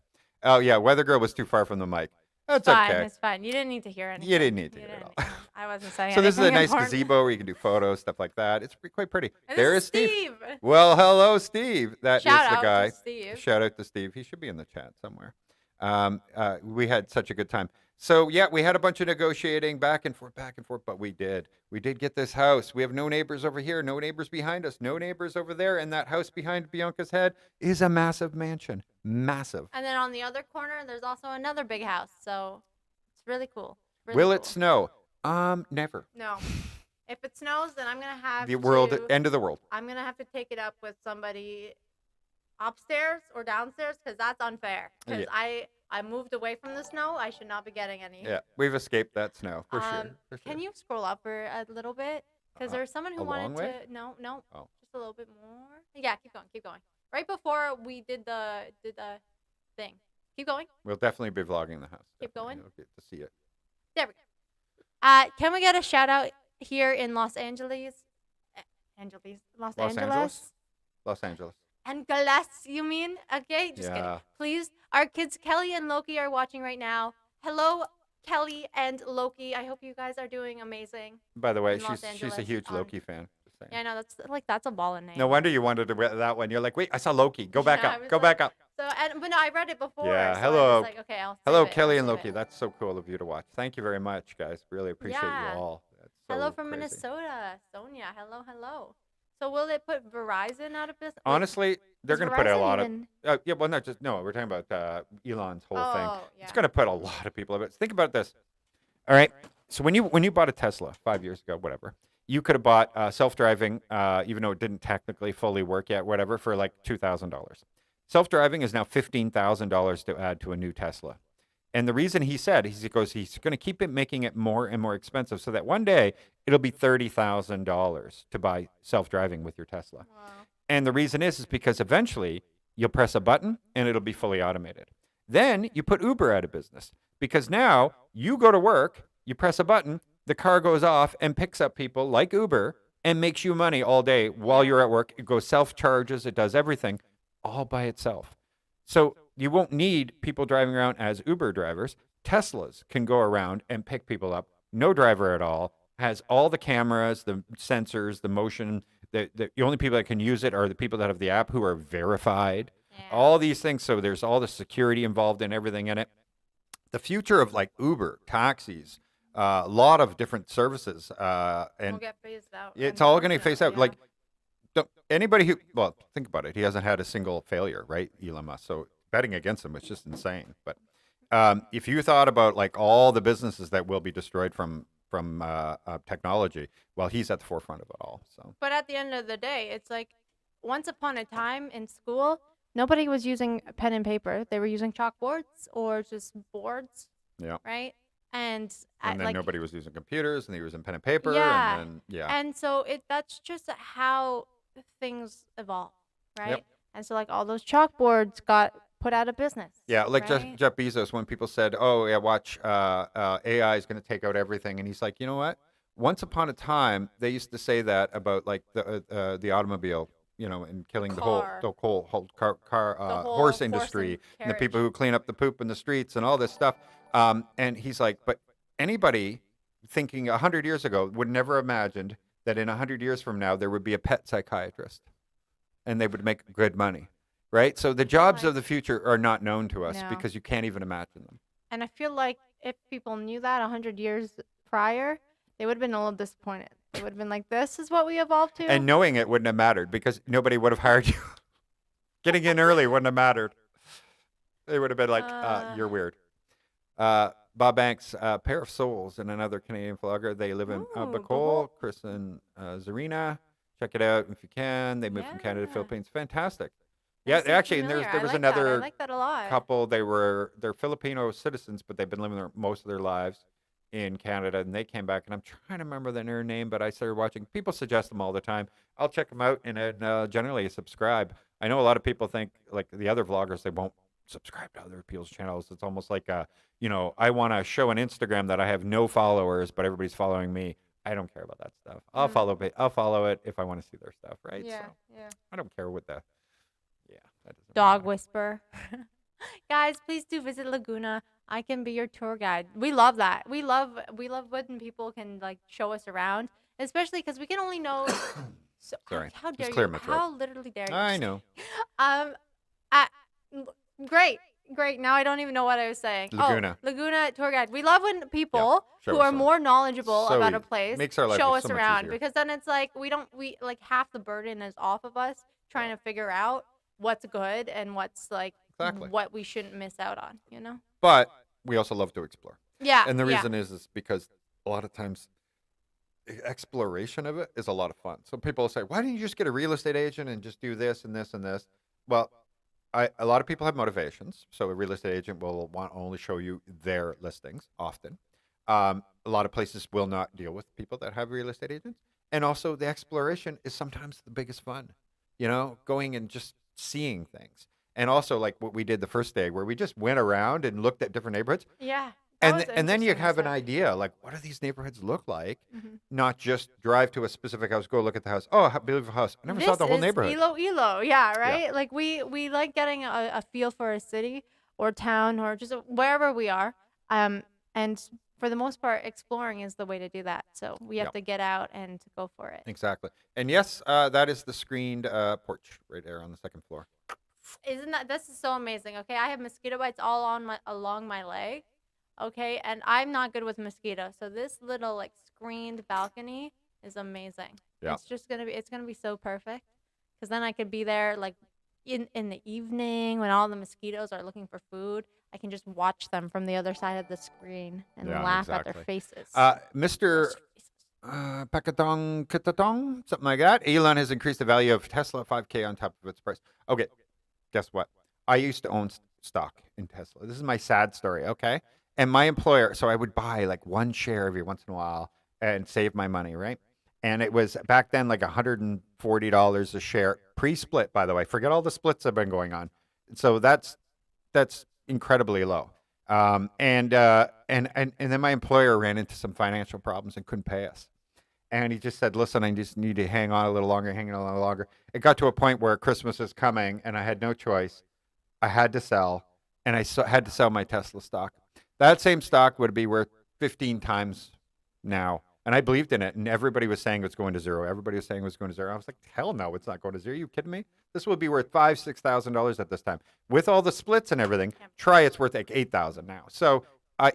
Oh yeah, Weather Girl was too far from the mic. That's okay. It's fine. You didn't need to hear anything. You didn't need to hear it all. I wasn't saying So this is a anything nice important. gazebo where you can do photos, stuff like that. It's quite pretty. And There this is Steve. Well, hello, Steve. That is Shout the out guy. to Steve. Shout out to Steve. He should be in the chat somewhere. We had such a good time. So yeah, we had a bunch of negotiating back and forth, but we did get this house. We have no neighbors over here, no neighbors behind us, no neighbors over there, and that house behind Bianca's head is a massive mansion, massive. And then on the other corner, there's also another big house. So it's really cool. Really Will cool. it snow? Never. No. If it snows, then I'm gonna have End of the world. I'm gonna have to take it up with somebody upstairs or downstairs, because that's unfair. Because I moved away from the snow. I should not be getting any. Yeah, we've escaped that snow for sure. Can you scroll up for a little bit? Because there's someone who a long wanted way? to. No, Oh. just a little bit more. Yeah, keep going. Right before we did the thing. Keep going. We'll definitely be vlogging the house. Keep Definitely. going. You'll get to see it. There we go. Can we get a shout out here in Los Angeles? Los Los Angeles. Angeles? Los Angeles. Angeles, you mean? Okay, just kidding. Yeah. Please, our kids Kelly and Loki are watching right now. Hello, Kelly and Loki. I hope you guys are doing amazing. By the way, In Los she's a Angeles, huge Loki fan. Just saying. Yeah, I know that's a ballin' name. No wonder you wanted to wear that one. You're like, wait, I saw Loki. Go back Yeah, I up. was Go like- back up. So, but no, I read it before. Yeah, so I hello. was like, okay, I'll save Hello, it, Kelly I'll and save Loki. it. That's so cool of you to watch. Thank you very much, guys. Really appreciate Yeah. you all. That's so Hello from crazy. Minnesota, Sonia. Hello. So will it put Verizon out of business? Honestly, they're Is going to put a Verizon lot even- of. Yeah, well, no, we're talking about Elon's whole thing. Oh, yeah. It's going to put a lot of people. Think about this. All right. So when you bought a Tesla 5 years ago, whatever, you could have bought self-driving, even though it didn't technically fully work yet, whatever, for like $2,000. Self-driving is now $15,000 to add to a new Tesla. And the reason he said, he goes, he's going to keep making it more and more expensive so that one day it'll be $30,000 to buy self-driving with your Tesla. Wow. And the reason is because eventually you'll press a button and it'll be fully automated. Then you put Uber out of business because now you go to work, you press a button, the car goes off and picks up people like Uber and makes you money all day while you're at work. It goes self-charges, it does everything all by itself. So you won't need people driving around as Uber drivers. Teslas can go around and pick people up. No driver at all. Has all the cameras, the sensors, the motion. The only people that can use it are the people that have the app who are verified. Yeah. All these things. So there's all the security involved in everything in it. The future of like Uber, taxis, a lot of different services, and Will get phased out. it's all going to phase out. unfortunately, Like anybody who, well, think about it. He hasn't had a single failure, right, Elon Musk? So betting against him is just insane. But if you thought about like all the businesses that will be destroyed from technology, well, he's at the forefront of it all. So But at the end of the day, it's like once upon a time in school, nobody was using pen and paper. They were using chalkboards or just boards. Yeah. Right. And and then like, nobody was using computers, and they were using pen and paper, Yeah. and then And so that's just how things evolve, right? And so like all those chalkboards got put out of business. Yeah, like right? Jeff Bezos, when people said, "Oh, yeah, watch, AI is going to take out everything," and he's like, "You know what? Once upon a time, they used to say that about like the automobile, and killing the whole Car. whole car whole horse horse industry and and the people carriage. who clean up the poop in the streets and all this stuff." And he's like, "But anybody thinking 100 years ago would never imagined that in 100 years from now there would be a pet psychiatrist, and they would make good money." Right? So the jobs of the future are not known to us No. because you can't even imagine them. And I feel like if people knew that 100 years prior, they would have been a little disappointed. They would have been like, this is what we evolved to? And knowing it wouldn't have mattered because nobody would have hired you. Getting in early wouldn't have mattered. They would have been like, you're weird. Bob Banks, Pair of Souls, and another Canadian vlogger. They live in Ooh, Bacol, Bacol. Chris and Zarina. Check it out if you can. They moved from Canada to Yeah. Philippines. Fantastic. That Yeah, seems actually, and familiar. there I was like that. I another like that a lot. couple. They're Filipino citizens, but they've been living there most of their lives in Canada, and they came back. And I'm trying to remember their name, but I started watching. People suggest them all the time. I'll check them out and then generally subscribe. I know a lot of people think like the other vloggers, they won't subscribe to other people's channels. It's almost like I want to show on Instagram that I have no followers, but everybody's following me. I don't care about that stuff. I'll follow it if I want to see their stuff, right? Yeah, So yeah. I don't care what the that doesn't Dog matter. whisper. Guys, please do visit Laguna. I can be your tour guide. We love that. We love when people can like show us around, especially because we can only know. So, Sorry, how just dare clear you? my throat. How literally dare you? I know. Great. Now I don't even know what I was saying. Laguna. Oh, Laguna tour guide. We love when people show who us are around. more knowledgeable So about a easy. place Makes our life show so us much around easier. because then it's like we like half the burden is off of us trying to figure out what's good and what's like Exactly. what we shouldn't miss out on, But we also love to explore. Yeah. And the yeah. reason is because a lot of times exploration of it is a lot of fun. So people say, why don't you just get a real estate agent and just do this and this and this? Well, a lot of people have motivations. So a real estate agent will want to only show you their listings often. A lot of places will not deal with people that have real estate agents. And also the exploration is sometimes the biggest fun, you know, going and just seeing things. And also like what we did the first day where we just went around and looked at different neighborhoods. Yeah, that And was and then you interesting have an stuff. idea like what do these neighborhoods look like? Hmm. Not just drive to a specific house, go look at the house. Oh, beautiful house. I never saw This the whole is neighborhood. Iloilo, yeah, Yeah. right. Like we like getting a feel for a city or town or just wherever we are. Um, and for the most part, exploring is the way to do that. So we have Yeah. to get out and go for it. Exactly. And yes, that is the screened porch right there on the second floor. Isn't that this is so amazing? Okay, I have mosquito bites all on my along my leg. Okay, and I'm not good with mosquitoes, so this little like screened balcony is amazing. Yeah. It's gonna be so perfect because then I could be there like in the evening when all the mosquitoes are looking for food. I can just watch them from the other side of the screen and Yeah, laugh at their exactly. faces. Mr. Roast faces. Pakatong Kitatong, something like that. Elon has increased the value of Tesla 5K on top of its price. Okay, guess what? I used to own stock in Tesla. This is my sad story, okay? And my employer, so I would buy like one share every once in a while and save my money, right? And it was back then like $140 a share, pre-split, by the way. Forget all the splits that have been going on. So that's incredibly low. And then my employer ran into some financial problems and couldn't pay us. And he just said, "Listen, I just need to hang on a little longer, hang on a little longer." It got to a point where Christmas was coming, and I had no choice. I had to sell, and had to sell my Tesla stock. That same stock would be worth 15 times now, and I believed in it. And everybody was saying it's going to zero. Everybody was saying it was going to zero. I was like, "Hell no, it's not going to zero. Are you kidding me? This would be worth $5,000-6,000 at this time with all the splits and everything. Try it's worth like 8,000 now." So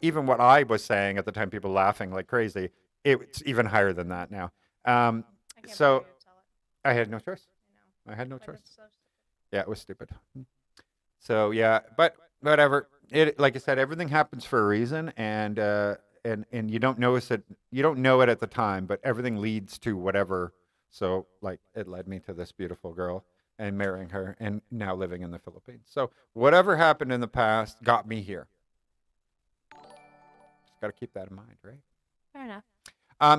even what I was saying at the time, people laughing like crazy. It's even higher than that now. I can't So believe you tell it. I had no choice. I know. I had no Like choice. it's so stupid. Yeah, it was stupid. So yeah, but whatever. It like I said, everything happens for a reason, and you don't notice it. You don't know it at the time, but everything leads to whatever. So like it led me to this beautiful girl and marrying her, and now living in the Philippines. So whatever happened in the past got me here. Just got to keep that in mind, right? Fair enough.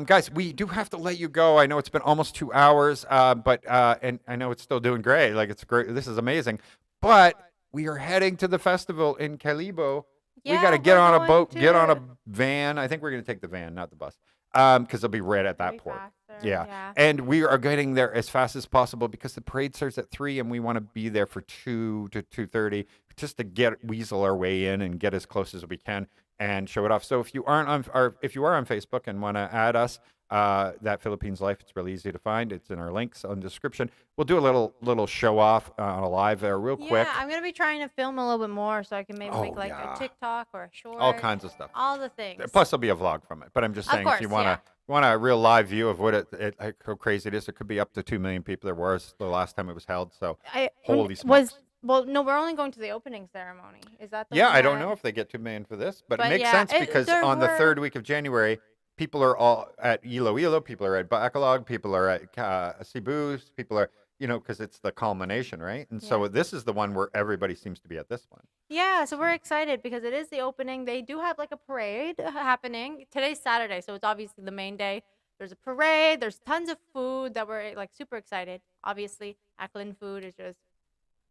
Guys, we do have to let you go. I know it's been almost 2 hours, but and I know it's still doing great. Like it's great. This is amazing. But we are heading to the festival in Calibo. We got to get on a boat, get on a van. I think we're going to take the van, not the bus, because it'll be right at that port. Yeah. And we are getting there as fast as possible because the parade starts at 3, and we want to be there for 2 to 2:30 just to weasel our way in and get as close as we can and show it off. So if you aren't on, or if you are on Facebook and want to add us, that Philippines Life, it's really easy to find. It's in our links on the description. We'll do a little show off on a live there real quick. Yeah, I'm gonna be trying to film a little bit more so I can maybe make Oh, like yeah. a TikTok or a short. All kinds of stuff. All the things. Plus, there'll be a vlog from it. But I'm just Of saying, if you course, want a real live view of what like, how crazy it is, it could be up to 2 million people. There was the last time it was held. So holy smokes. Well, no, we're only going to the opening ceremony. Is that the Yeah, one I don't that- know if they get 2 million for this, but it But makes yeah, sense because there on the were- third week of January, people are all at Iloilo, people are at Bacolod, people are at Cebu, people are, because it's the culmination, right? And so Yeah. this is the one where everybody seems to be at this one. Yeah, so we're excited because it is the opening. They do have like a parade happening. Today's Saturday, so it's obviously the main day. There's a parade. There's tons of food that we're like super excited. Obviously, Aklan food is just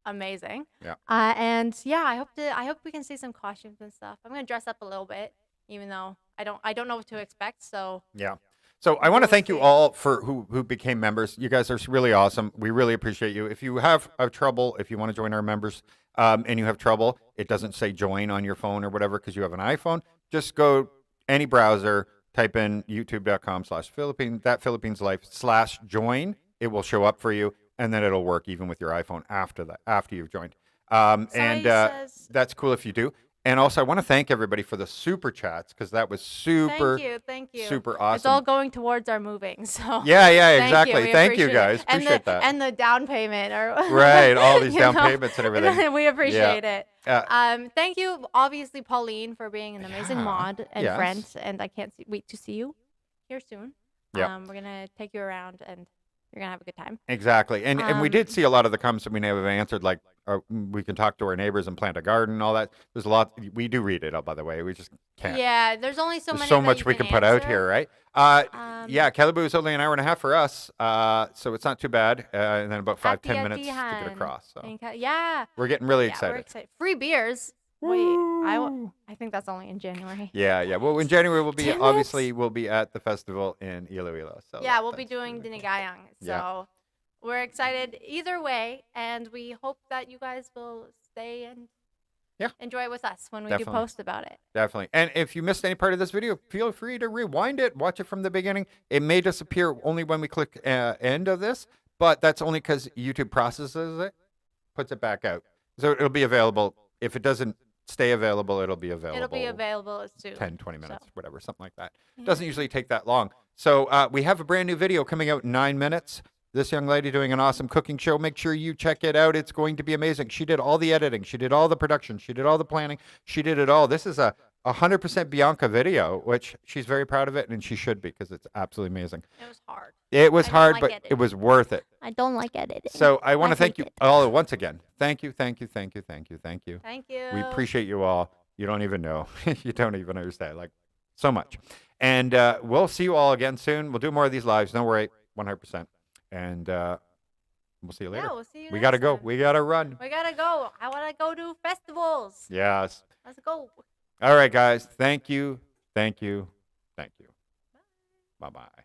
amazing. Yeah. And yeah, I hope we can see some costumes and stuff. I'm gonna dress up a little bit, even though I don't know what to expect. So Yeah. So I want to We'll thank you see. all for who became members. You guys are really awesome. We really appreciate you. If you have trouble, if you want to join our members, and you have trouble, it doesn't say join on your phone or whatever because you have an iPhone. Just go any browser, type in youtube.com/Philippines, that Philippines Life /join. It will show up for you, and then it'll work even with your iPhone after you've joined. And says, that's cool if you do. And also, I want to thank everybody for the super chats because that was super, thank you. super awesome. It's all going towards our moving. So Yeah, thank exactly. we Thank you, appreciate it. guys. And Appreciate the, that. And the down payment or Right, all these you down know, payments and everything. We appreciate it. Uh, Thank you, obviously, Pauline, for being an amazing Yeah, mod and yes. friend. And I can't wait to see you here soon. Yeah. We're gonna take you around and you're gonna have a good time. Exactly. And we did Um, see a lot of the comments that we may have answered, like, we can talk to our neighbors and plant a garden, all that. There's a lot. We do read it, by the way. We just can't. Yeah, there's only so There's many so that you much we can can put out answer. here, right? Um, Yeah, Caribou is only an hour and a half for us, so it's not too bad. And then about 5-10 Happy minutes to get Atihan. across. So Yeah. we're getting really Yeah, we're excited. excited. Free beers. Wait, Woo! I think that's only in January. Yeah, yeah. Well, in January we'll be Damn it. obviously we'll be at the festival in Iloilo. So Yeah, that- we'll be that's doing really cool. Dinigayang. So Yeah. we're excited either way, and we hope that you guys will stay and enjoy it with us when we Definitely. do post about it. Definitely. And if you missed any part of this video, feel free to rewind it, watch it from the beginning. It may disappear only when we click end of this, but that's only because YouTube processes it, puts it back out. So it'll be available. If it doesn't stay available, it'll be available. It'll be available soon. 10, 20 minutes, whatever, something like that. Yeah. Doesn't usually take that long. So we have a brand new video coming out in 9 minutes. This young lady doing an awesome cooking show. Make sure you check it out. It's going to be amazing. She did all the editing. She did all the production. She did all the planning. She did it all. This is a 100% Bianca video, which she's very proud of it, and she should be because it's absolutely amazing. It was hard. It was I don't hard, like but editing. it was worth it. I don't like editing. So I want to I thank hate you it. all once again. Thank you, thank you, thank you, thank you, thank you. Thank you. We appreciate you all. You don't even know. You don't even understand. Like, so much. And we'll see you all again soon. We'll do more of these lives. Don't worry. 100%. And we'll see you later. Yeah, we'll see you We next got to go. time. We got to run. We gotta go. I wanna go to festivals. Yes. Let's go. All right, guys. Thank you. Thank you. Thank you. Bye-bye.